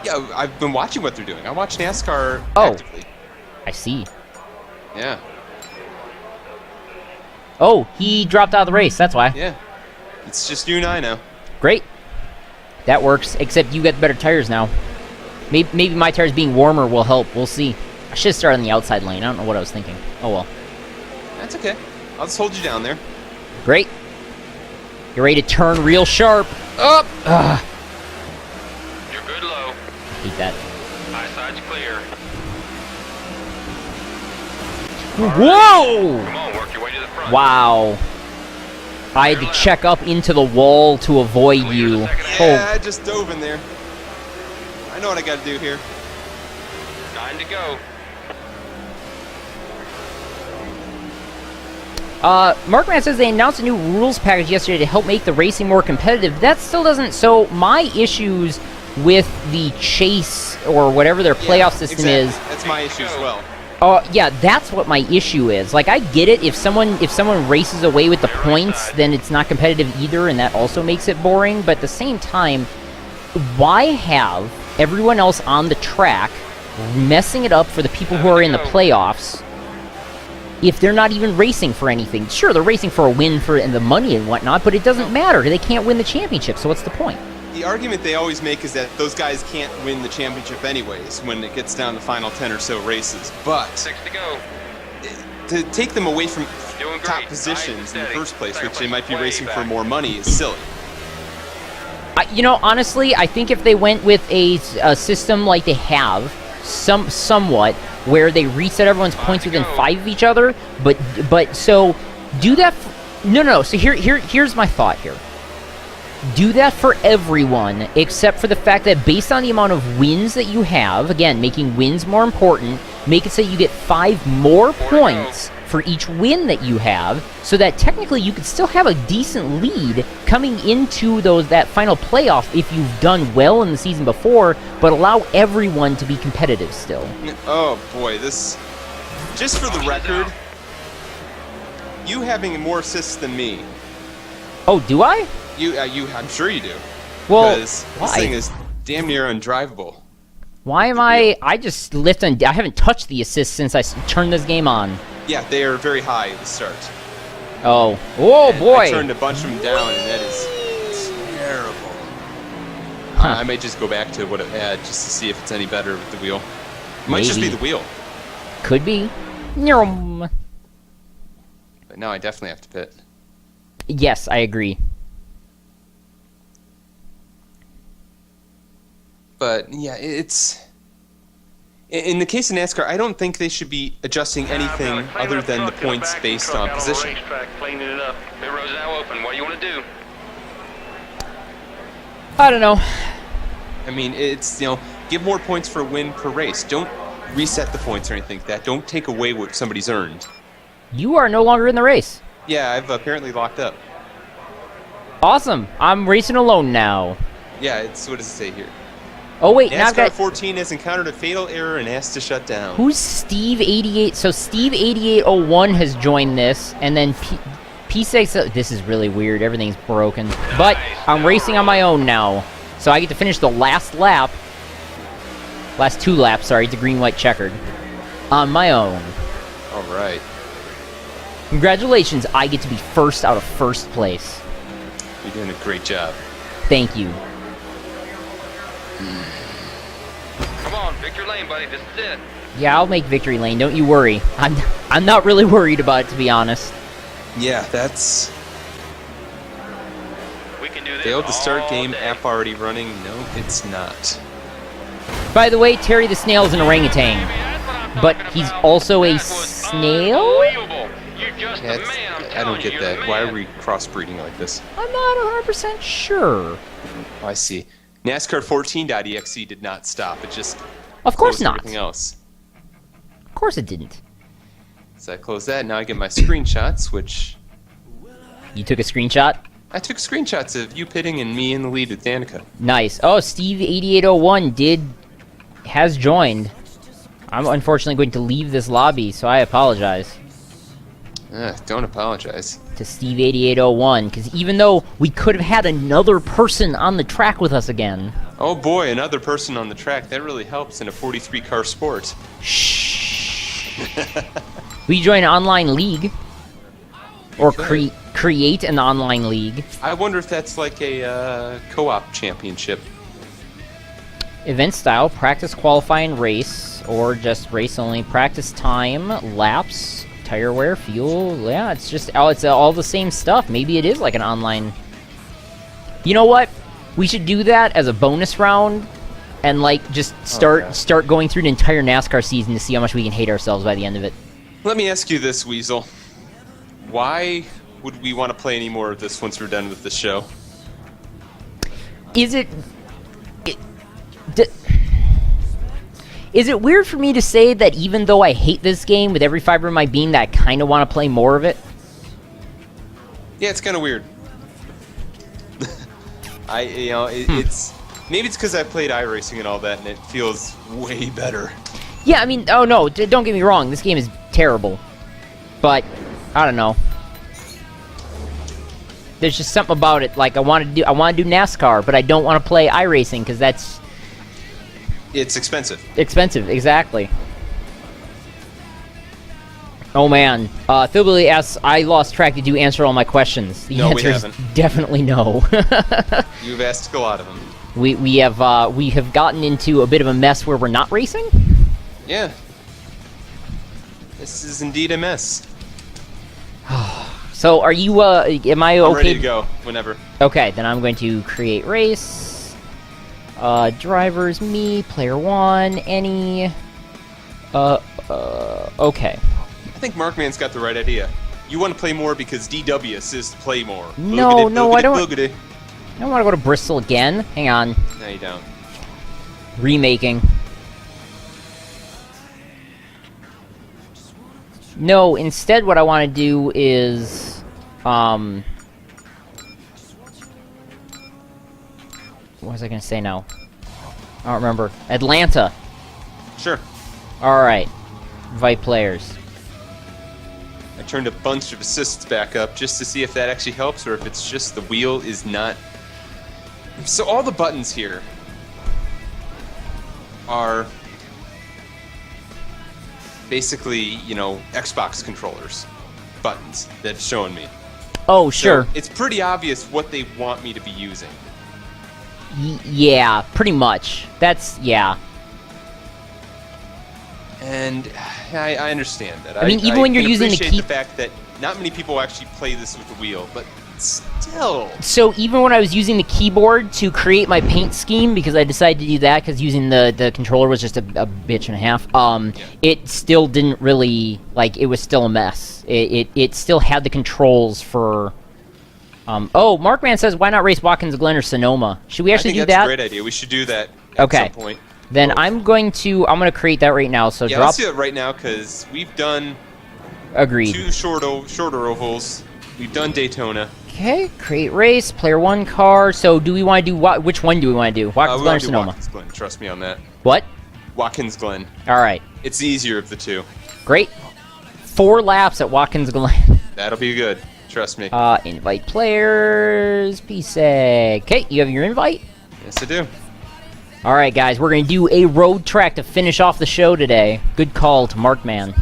Yeah, I've been watching what they're doing. I watch NASCAR Oh. actively. I see. Yeah. Oh, he dropped out of the race. That's why. Yeah. It's just you and I now. Great. That works, except you got better tires now. Maybe my tires being warmer will help. We'll see. I should have started on the outside lane. I don't know what I was thinking. Oh, well. That's okay. I'll just hold you down there. Great. You're ready to turn real sharp. Up! Ugh. You're good low. Hate that. Eyeside's clear. Whoa! Come on, work your way to the front. Wow. I had to check up into the wall to avoid you. Yeah, I just dove in there. I know what I gotta do here. 9 to go. Markman says they announced a new rules package yesterday to help make the racing more competitive. That still doesn't... So, my issues with the chase, or whatever their playoff system exactly. is... That's my issue as well. Yeah, that's what my issue is. Like, I get it. If someone races away with the points, then it's not competitive either, and that also makes it boring. But at the same time, why have everyone else on the track messing it up for the people who are in the playoffs if they're not even racing for anything? Sure, they're racing for a win and the money and whatnot, but it doesn't matter. They can't win the championship, so what's the point? The argument they always make is that those guys can't win the championship anyways when it gets down to the final 10 or so races. But 6 to go. to take them away from Doing top great. positions in the Steady. first place, Second which they place might be way racing for back. more money, is silly. Honestly, I think if they went with a system like they have, somewhat, where they reset everyone's points within 5 of each other, but so do that. No. So here's my thought here. Do that for everyone, except for the fact that based on the amount of wins that you have, again, making wins more important, make it so you get 5 more points for each win that you have, so that technically you could still have a decent lead coming into that final playoff if you've done well in the season before, but allow everyone to be competitive still. Oh boy, this... Just for the record, you having more assists than me. Oh, do I? I'm sure you do. Well, because why? this thing is damn near undrivable. Why am I just lift and... I haven't touched the assist since I turned this game on. Yeah, they are very high at the start. Oh. And boy! I turned a bunch of them down, and that is terrible. I may just go back to what it had just to see if it's any better with the wheel. It might just be Maybe. the wheel. Could be. Nyum. But now I definitely have to pit. Yes, I agree. But yeah, it's in the case of NASCAR, I don't think they should be adjusting anything other than the points based on position. Cleaning it up. Pit road's now open. What do you want to do? I don't know. I mean, it's, give more points for a win per race. Don't reset the points or anything like that. Don't take away what somebody's earned. You are no longer in the race. Yeah, I've apparently locked up. Awesome. I'm racing alone now. Yeah, it's, what does it say here? Oh, wait. Now I've NASCAR got... 14 has encountered a fatal error and has to shut down. Who's Steve88? So Steve8801 has joined this, and then PsEG... This is really weird. Everything's broken. But I'm racing on my own now. So I get to finish the last lap. Last 2 laps, sorry. It's a green-white checkered. On my own. All right. Congratulations. I get to be first out of first place. You're doing a great job. Thank you. Come on, victory lane, buddy. This is it. Yeah, I'll make victory lane. Don't you worry. I'm not really worried about it, to be honest. Yeah, that's... We can do this Failed to start all game, day. app already running. No, it's not. By the way, Terry the Snail's an orangutan. That's what I'm But talking he's about. also a That was snail? unbelievable. You're just Yeah, the man. I'm I don't telling you, get you're that. the Why man. are we crossbreeding like this? I'm not 100% sure. Oh, I see. NASCAR 14.exe did not stop. It just Of course closed not. everything else. Of course it didn't. So I close that. Now I get my screenshots, which You took a screenshot? I took screenshots of you pitting and me in the lead with Danica. Nice. Oh, Steve8801 has joined. I'm unfortunately going to leave this lobby, so I apologize Don't apologize. to Steve8801, because even though we could have had another person on the track with us again... Oh boy, another person on the track. That really helps in a 43-car sport. Shh. We join an online league. Or create an online league. I wonder if that's like a co-op championship. Event style, practice, qualify, and race, or just race only. Practice time, laps, tire wear, fuel. Yeah, it's just it's all the same stuff. Maybe it is like an online. You know what? We should do that as a bonus round, and like just start going through the entire NASCAR season to see how much we can hate ourselves by the end of it. Let me ask you this, Weasel. Why would we want to play any more of this once we're done with the show? Is it weird for me to say that even though I hate this game with every fiber of my being, that I kind of want to play more of it? Yeah, it's kind of weird. It's maybe it's because I played iRacing and all that, and it feels way better. Yeah, I mean, oh no, don't get me wrong, this game is terrible. But, I don't know. There's just something about it, like I want to do NASCAR, but I don't want to play iRacing, because that's... It's expensive. expensive, exactly. Oh man, Thillbilli asks, I lost track, did you answer all my questions? The No, we answer is haven't. definitely no. You've asked a lot of them. We have gotten into a bit of a mess where we're not racing? Yeah. This is indeed a mess. So are you, am I okay? I'm ready to go, whenever. Okay, then I'm going to create race. Drivers, me, player 1, any... okay. I think Markman's got the right idea. You want to play more because DW says to play more. No, no, I don't- Boogity. I don't want to go to Bristol again. Hang on. No, you don't. Remaking. No, instead what I want to do is... What was I going to say now? I don't remember. Atlanta. Sure. Alright. Invite players. I turned a bunch of assists back up just to see if that actually helps or if it's just the wheel is not... So all the buttons here are basically, Xbox controllers buttons that it's showing me. Oh, sure. So it's pretty obvious what they want me to be using. Yeah, pretty much. That's... yeah. And I understand that. I mean, even when you're can using the appreciate key- the fact that not many people actually play this with the wheel, but still. So even when I was using the keyboard to create my paint scheme, because I decided to do that because using the controller was just a bitch and a half, it still didn't really, like, it was still a mess. It still had the controls for... oh, Markman says, why not race Watkins Glen or Sonoma? Should we actually do that? I think that's a great idea. We should do that at some point. Then I'm going to create that right now, so yeah, drop... let's do it right now, because we've done... Agreed. 2 shorter ovals. We've done Daytona. Okay, create race, player 1 car. So do we want to do which one do we want to do? Watkins Glen or Sonoma? Watkins Glen. Trust me on that. What? Watkins Glen. All right. It's the easier of the two. Great. 4 laps at Watkins Glen. That'll be good. Trust me. Invite players. PsEG. Okay, you have your invite? Yes, I do. All right, guys, we're going to do a road track to finish off the show today. Good call to Markman.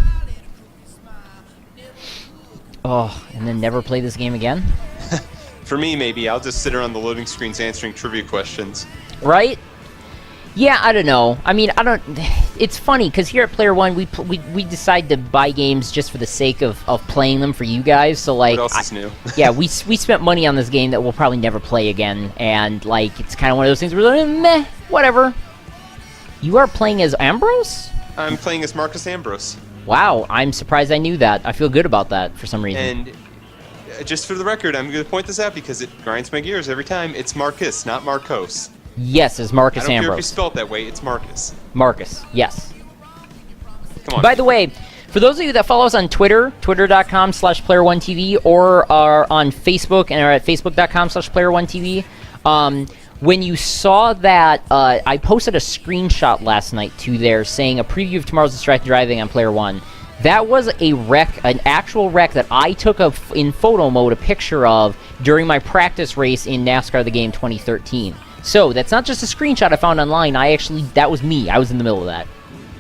Oh, and then never play this game again? For me, maybe. I'll just sit around the loading screens answering trivia questions. Right? Yeah, I don't know. I mean, I don't... It's funny, because here at Player One, we decide to buy games just for the sake of playing them for you guys, so, like... What else is new? Yeah, we spent money on this game that we'll probably never play again, and, like, it's kind of one of those things where we're like, meh, whatever. You are playing as Ambrose? I'm playing as Marcus Ambrose. Wow, I'm surprised I knew that. I feel good about that for some reason. And just for the record, I'm going to point this out because it grinds my gears every time. It's Marcus, not Marcos. Yes, it's Marcus I don't care if you Ambrose. spell it that way. It's Marcus. Marcus, yes. Come on. By the way, for those of you that follow us on Twitter, twitter.com/player1tv, or are on Facebook and are at facebook.com/player1tv, when you saw that, I posted a screenshot last night to there saying a preview of tomorrow's distracted driving on Player One. That was a wreck, an actual wreck that I took in photo mode a picture of during my practice race in NASCAR The Game 2013. So that's not just a screenshot I found online. That was me. I was in the middle of that.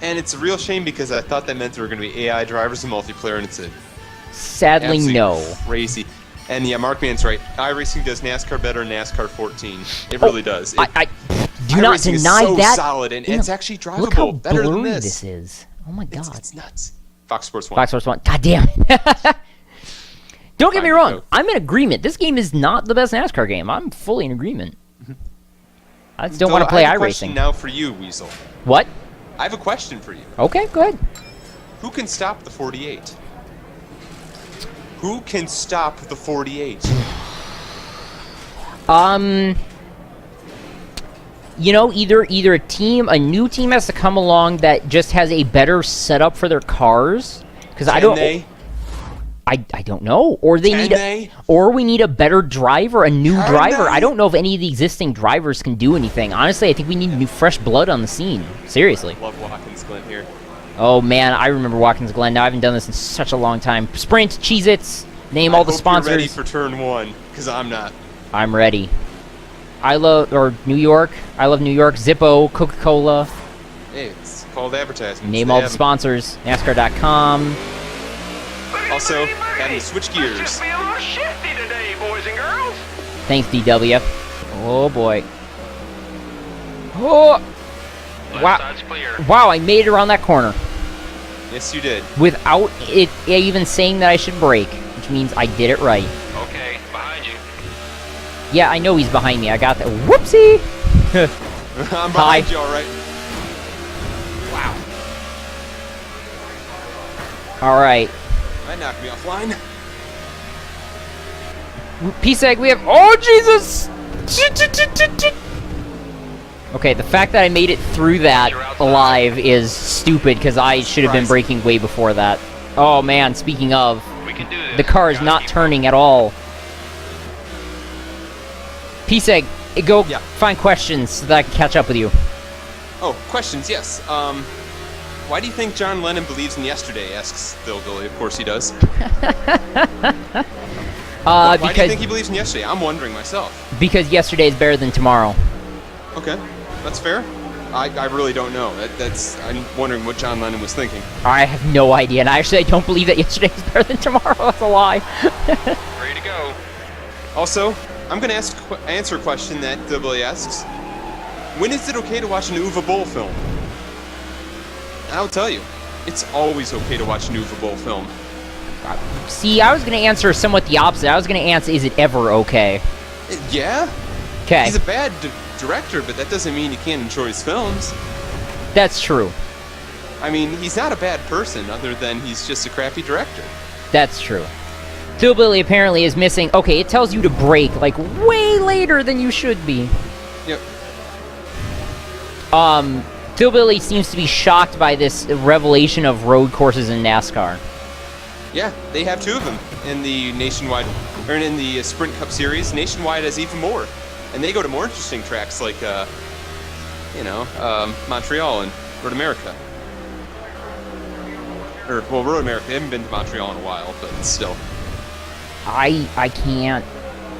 And it's a real shame because I thought that meant there were going to be AI drivers in multiplayer, and it's a Sadly, no. Crazy. And yeah, Markman's right. iRacing does NASCAR better than NASCAR 14. It really does. I do not iRacing deny is so that. solid, and it's actually drivable. Look how better than blurry this. is. Oh my god. It's nuts. Fox Sports 1. Fox Sports 1. God damn it. Don't get me Fine, wrong. go. I'm in agreement. This game is not the best NASCAR game. I'm fully in agreement. I just don't So want to play I have a question iRacing. now for you, Weasel. What? I have a question for you. Okay, go ahead. Who can stop the 48? Who can stop the 48? You know, either a new team has to come along that just has a better setup for their cars, because I don't know, or or we need a better driver, a new driver. I don't know if any of the existing drivers can do anything. Honestly, I think we need new fresh blood on the scene. Seriously. Love Watkins Glen here. Oh man, I remember Watkins Glen. Now I haven't done this in such a long time. Sprint, Cheez-Its, name all the sponsors. You're ready for turn 1, because I'm not. I'm ready. New York. I love New York. Zippo, Coca-Cola. Hey, it's called advertising. Name all the sponsors. NASCAR.com. Also, having to switch gears. Just be a little shifty today, boys and girls. Thanks, DW. Oh boy. Oh. Left Wow. side's clear. Wow, I made it around that corner Yes, you did. without it even saying that I should brake, which means I did it right. Okay, behind you. Yeah, I know he's behind me. I got that. Whoopsie! I'm behind you, all right. Wow. All right. That knocked me offline. PsEG, we have... Oh, Jesus! Okay, the fact that I made it through that alive is stupid, because I should have been braking way before that. Oh, man, speaking of, We can do this. the car is Gotta not keep turning at all. PsEG, go Yeah. find questions so that I can catch up with you. Oh, questions, yes. Why do you think John Lennon believes in yesterday? Asks Thillbilli. Of course he does. Why do you think he believes in yesterday? I'm wondering myself. Because yesterday is better than tomorrow. Okay, that's fair. I really don't know. I'm wondering what John Lennon was thinking. I have no idea, and I don't believe that yesterday is better than tomorrow. That's a lie. ready to go. Also, I'm going to answer a question that Thillbilli asks. When is it okay to watch an Uwe Boll film? And I'll tell you, it's always okay to watch an Uwe Boll film. See, I was going to answer somewhat the opposite. I was going to answer, is it ever okay? Yeah. Okay. He's a bad director, but that doesn't mean you can't enjoy his films. That's true. I mean, he's not a bad person, other than he's just a crappy director. That's true. Thillbilli apparently is missing... Okay, it tells you to brake, like, way later than you should be. Yep. Thillbilli seems to be shocked by this revelation of road courses in NASCAR. Yeah, they have 2 of them in the Nationwide, or in the Sprint Cup Series. Nationwide has even more. And they go to more interesting tracks like, Montreal and Road America. Road America. They haven't been to Montreal in a while, but still. I can't...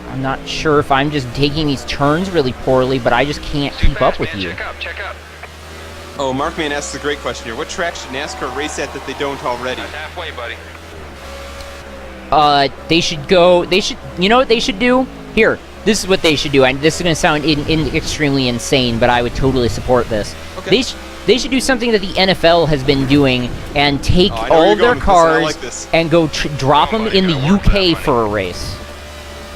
I'm not sure if I'm just taking these turns really poorly, but I just can't keep up with you. Check up. Oh, Markman asks a great question here. What track should NASCAR race at that they don't already? That's halfway, buddy. They should go... You know what they should do? Here, this is what they should do. And this is going to sound extremely insane, but I would totally support this. Okay. They should do something that the NFL has been doing and take I know all where of you're their going with this, and I cars like this. and go drop them buddy, in the gotta work that money. UK for a race.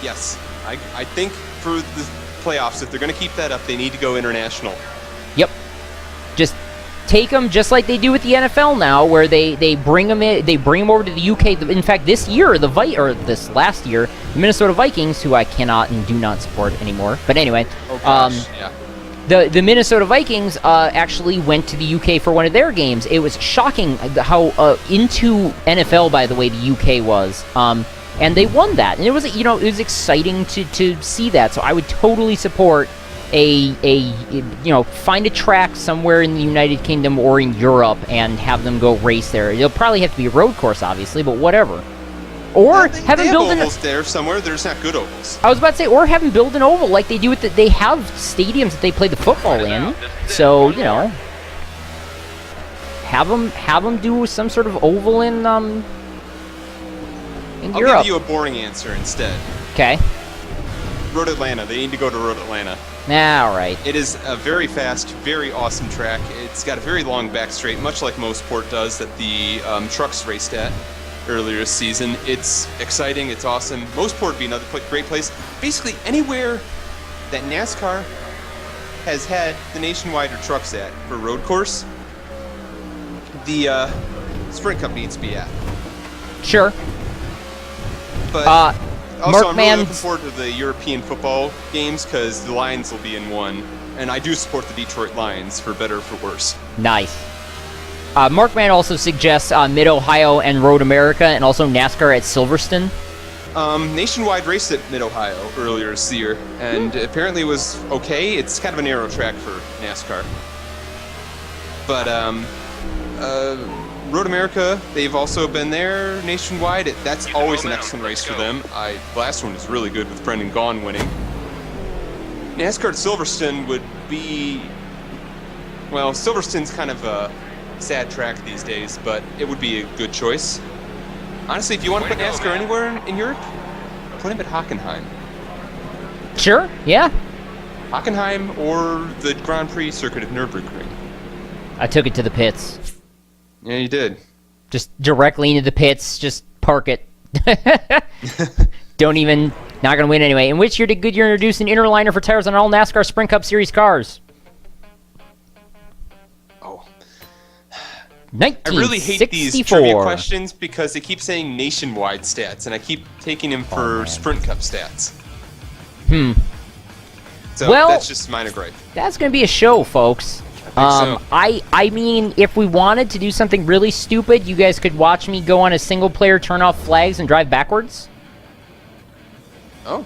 Yes. I think for the playoffs, if they're going to keep that up, they need to go international. Yep. Just take them just like they do with the NFL now, where they bring them in, they bring them over to the UK. In fact, this year, this last year, the Minnesota Vikings, who I cannot and do not support anymore. But anyway, Oh, gosh. Yeah. the Minnesota Vikings actually went to the UK for one of their games. It was shocking how into NFL, by the way, the UK was. And they won that, and it was it was exciting to see that. So I would totally support find a track somewhere in the United Kingdom or in Europe and have them go race there. It'll probably have to be a road course, obviously, but whatever. Or They have them have build ovals there somewhere. They're just not good ovals. I was about to say, or have them build an oval like they do with they have stadiums that they play the football in. So have them do some sort of oval in I'll Europe. give you a boring answer instead. Okay. Road Atlanta. They need to go to Road Atlanta. All right. It is a very fast, very awesome track. It's got a very long back straight, much like Mostport does that the trucks raced at earlier this season. It's exciting. It's awesome. Mostport would be another great place. Basically, anywhere that NASCAR has had the Nationwide or trucks at for road course, the Sprint Cup needs to be at. Sure. But Mark also, I'm really Mann- looking forward to the European football games because the Lions will be in one. And I do support the Detroit Lions, for better or for worse. Nice. Markman also suggests Mid-Ohio and Road America, and also NASCAR at Silverstone. Nationwide raced at Mid-Ohio earlier this year, and apparently it was okay. It's kind of a narrow track for NASCAR. But Road America, they've also been there. Nationwide, that's always an excellent race for them. The last one was really good with Brendan Gaughan winning. NASCAR at Silverstone would be... Well, Silverstone's kind of a sad track these days, but it would be a good choice. Honestly, if you want to put NASCAR anywhere in Europe, put him at Hockenheim. Sure, yeah. Hockenheim or the Grand Prix circuit of Nürburgring. I took it to the pits. Yeah, you did. Just directly into the pits, just park it. Not gonna win anyway. In which year did Goodyear introduce an inner liner for tires on all NASCAR Sprint Cup Series cars? Oh. 1964. I really hate these trivia questions because they keep saying nationwide stats, and I keep taking them for Sprint Cup stats. So Well, that's just minor gripe. That's gonna be a show, folks. so. I mean, if we wanted to do something really stupid, you guys could watch me go on a single-player turn-off flags and drive backwards. Oh.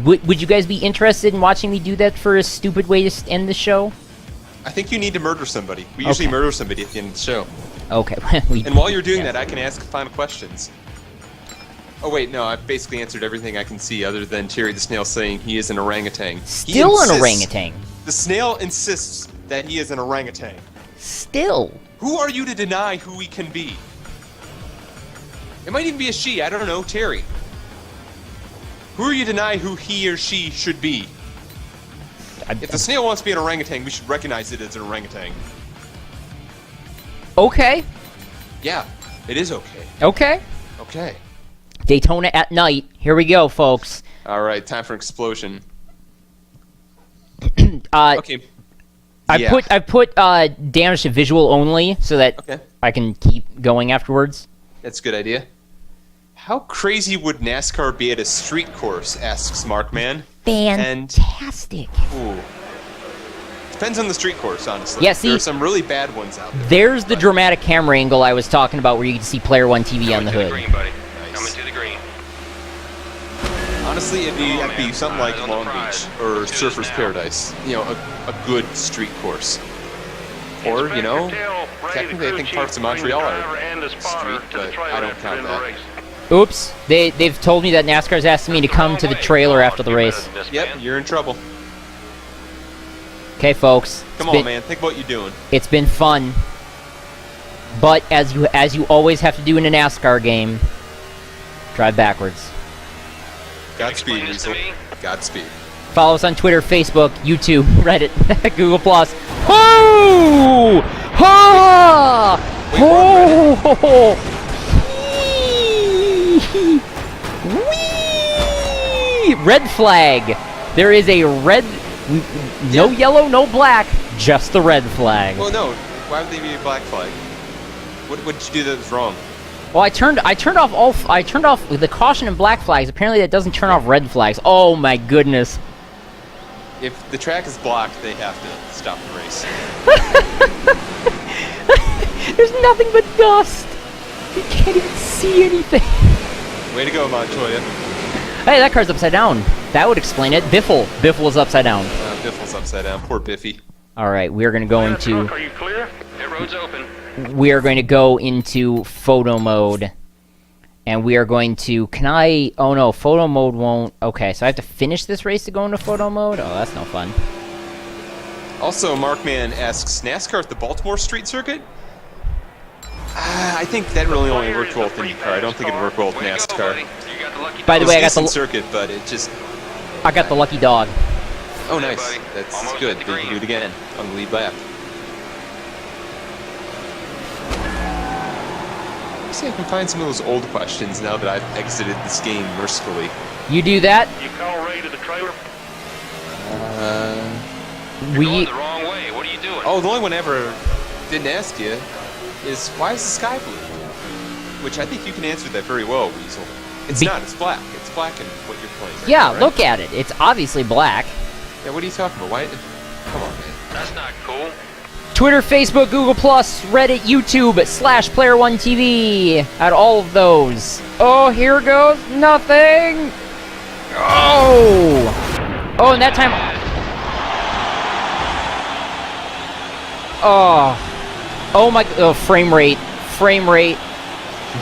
Would you guys be interested in watching me do that for a stupid way to end the show? I think you need to murder somebody. We usually Okay. murder somebody at the end of the show. Okay. And while you're doing that, I can ask final questions. Oh wait, no, I've basically answered everything I can see other than Terry the Snail saying he is an orangutan. He Still an insists- orangutan. The snail insists that he is an orangutan. Still. Who are you to deny who he can be? It might even be a she, I don't know, Terry. Who are you to deny who he or she should be? If the snail wants to be an orangutan, we should recognize it as an orangutan. Okay. Yeah, it is okay. Okay. Okay. Daytona at night. Here we go, folks. All right, time for explosion. Uh, Okay. I put damage to visual only so that Okay. I can keep going afterwards. That's a good idea. How crazy would NASCAR be at a street course? Asks Markman. Fantastic. Ooh. Depends on the street course, honestly. Yeah, see- there are some really bad ones out there. There's the dramatic camera angle I was talking about where you can see Player One TV on the Coming hood. to the green, buddy. Nice. Coming to the green. Honestly, it'd Oh, be man. something like Eyes on the Long prize. Beach or Let's do this Surfer's now. Paradise. You know, a good street course. Or, you know, technically I think parts of Montreal are street, but I don't count that. Oops. They've told me that NASCAR's asking me to come to the trailer after the race. Yep, you're in trouble. Okay, folks. Come on, man. Think what you're doing. It's been fun. But as you always have to do in a NASCAR game, drive backwards. Godspeed, explain this to Weasel. me? Godspeed. Follow us on Twitter, Facebook, YouTube, Reddit, Google+. Ho! Ha! Ho! Whee! Red flag. There is a red, no yellow, no black, just the red flag. Well, no. Why would they be a black flag? What did you do that was wrong? Well, I turned off the caution and black flags. Apparently, that doesn't turn off red flags. Oh my goodness! If the track is blocked, they have to stop the race. There's nothing but dust. You can't even see anything. Way to go, Montoya. Hey, that car's upside down. That would explain it. Biffle is upside down. Biffle's upside down. Poor Biffy. All right, we're gonna go into. Are you clear? That road's open. We are going to go into photo mode. And we are going to... Can I... Oh no, photo mode won't... Okay, so I have to finish this race to go into photo mode? Oh, that's no fun. Also, Markman asks, NASCAR at the Baltimore Street Circuit? I think that really only worked well with IndyCar. I don't think it'd work well with NASCAR. By the way, I got Decent the... circuit, but it just... I got the lucky dog. Oh, nice. buddy. That's Almost good. at the They can green. do it again on the lead lap. See if I can find some of those old questions now that I've exited this game mercifully. You do that, You call Ray to the trailer? we... Going the wrong way. What are you doing? Oh, the only one I ever didn't ask you is, why is the sky blue? Which I think you can answer that very well, Weasel. It's not. It's black. It's black in what you're playing right Yeah, now, right? look at it. It's obviously black. Yeah, what are you talking about? Why? Come on, man. That's not cool. Twitter, Facebook, Google+, Reddit, YouTube, /Player1TV. At all of those. Oh, here goes nothing. Oh. Oh, and that time... Oh. Oh my... Oh, frame rate. Frame rate.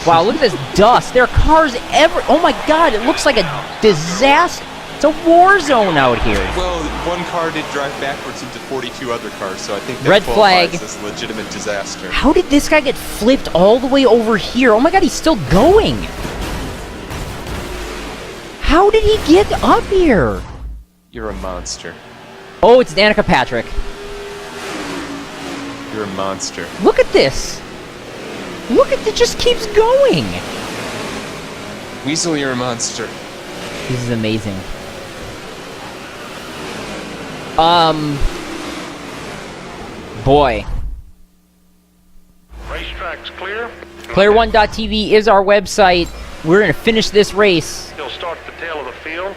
Wow, look at this dust. There are cars ever... Oh my god, it looks like a disaster. It's a war zone out here. Well, one car did drive backwards into 42 other cars, so I think that Red flag. qualifies as a legitimate disaster. How did this guy get flipped all the way over here? Oh my god, he's still going. How did he get up here? You're a monster. Oh, it's Danica Patrick. You're a monster. Look at this. Look at it, just keeps going. Weasel, you're a monster. This is amazing. Boy. Racetrack's clear. Player1.tv is our website. We're gonna finish this race. He'll start the tail of the field.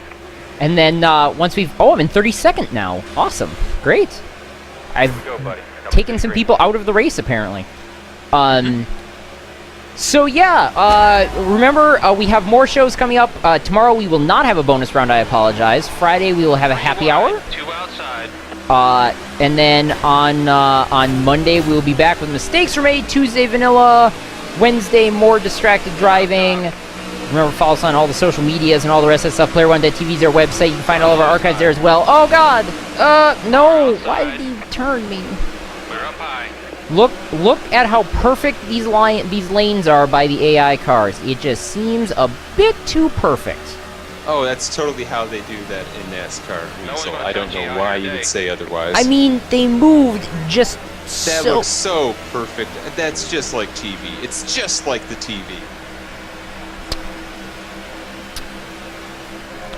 And then, once we've... Oh, I'm in 32nd now. Awesome. Great. I've Go, buddy. taken some people out of the race, apparently. So yeah, remember, we have more shows coming up. Tomorrow we will not have a bonus round, I apologize. Friday we will have a happy hour. 2 outside. And then on Monday we will be back with Mistakes Were Made, Tuesday Vanilla, Wednesday more distracted driving. Remember, follow us on all the social medias and all the rest of that stuff. Player1.tv is our website. You can find all of our archives there as well. Oh god! No! Why did he turn me? We're up high. Look at how perfect these lanes are by the AI cars. It just seems a bit too perfect. Oh, that's totally how they do that in NASCAR, Weasel. I don't know why you would say otherwise. I mean, they moved just that so... looks so perfect. That's just like TV. It's just like the TV.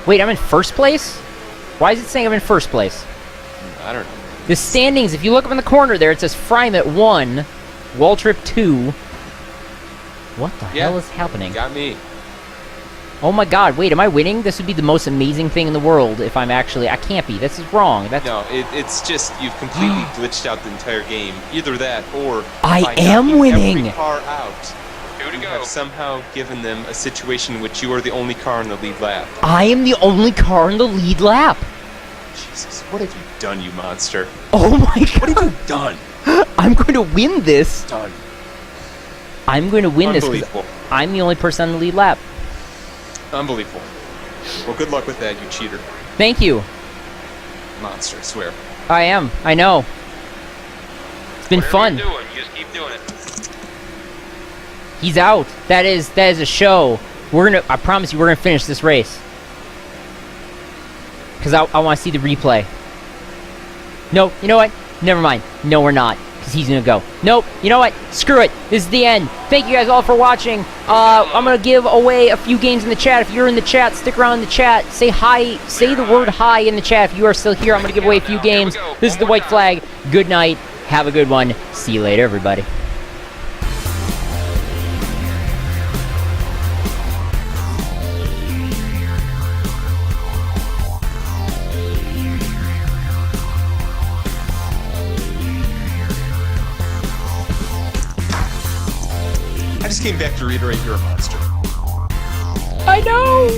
Wait, I'm in first place? Why is it saying I'm in first place? I don't know. The standings, if you look up in the corner there, it says Frime at 1, Waltrip 2. What the hell is happening? Got me. Oh my god, wait, am I winning? This would be the most amazing thing in the world if I'm actually... I can't be. This is wrong. That's... No, it's just you've completely glitched out the entire game. Either that or I by am knocking winning. Every car out. Two to You go. have somehow given them a situation in which you are the only car in the lead lap. I am the only car in the lead lap. Jesus, what have you done, you monster? Oh my god. What have you done? I'm going to win this. Done. I'm going to win this 'cause Unbelievable. I'm the only person on the lead lap. Unbelievable. Well, good luck with that, you cheater. Thank you. Monster, I swear. I am. I know. It's been Whatever fun. you're doing, you just keep doing it. He's out. That is a show. I promise you, we're gonna finish this race. Cause I want to see the replay. No, you know what? Never mind. No, we're not. Cause he's gonna go. Nope. You know what? Screw it. This is the end. Thank you guys all for watching. I'm gonna give away a few games in the chat. If you're in the chat, stick around in the chat. Say hi. Say the word hi in the chat. If you are still here, I'm gonna give away a few games. This is the White Flag. Good night. Have a good one. See you later, everybody. I just came back to reiterate you're a monster. I know.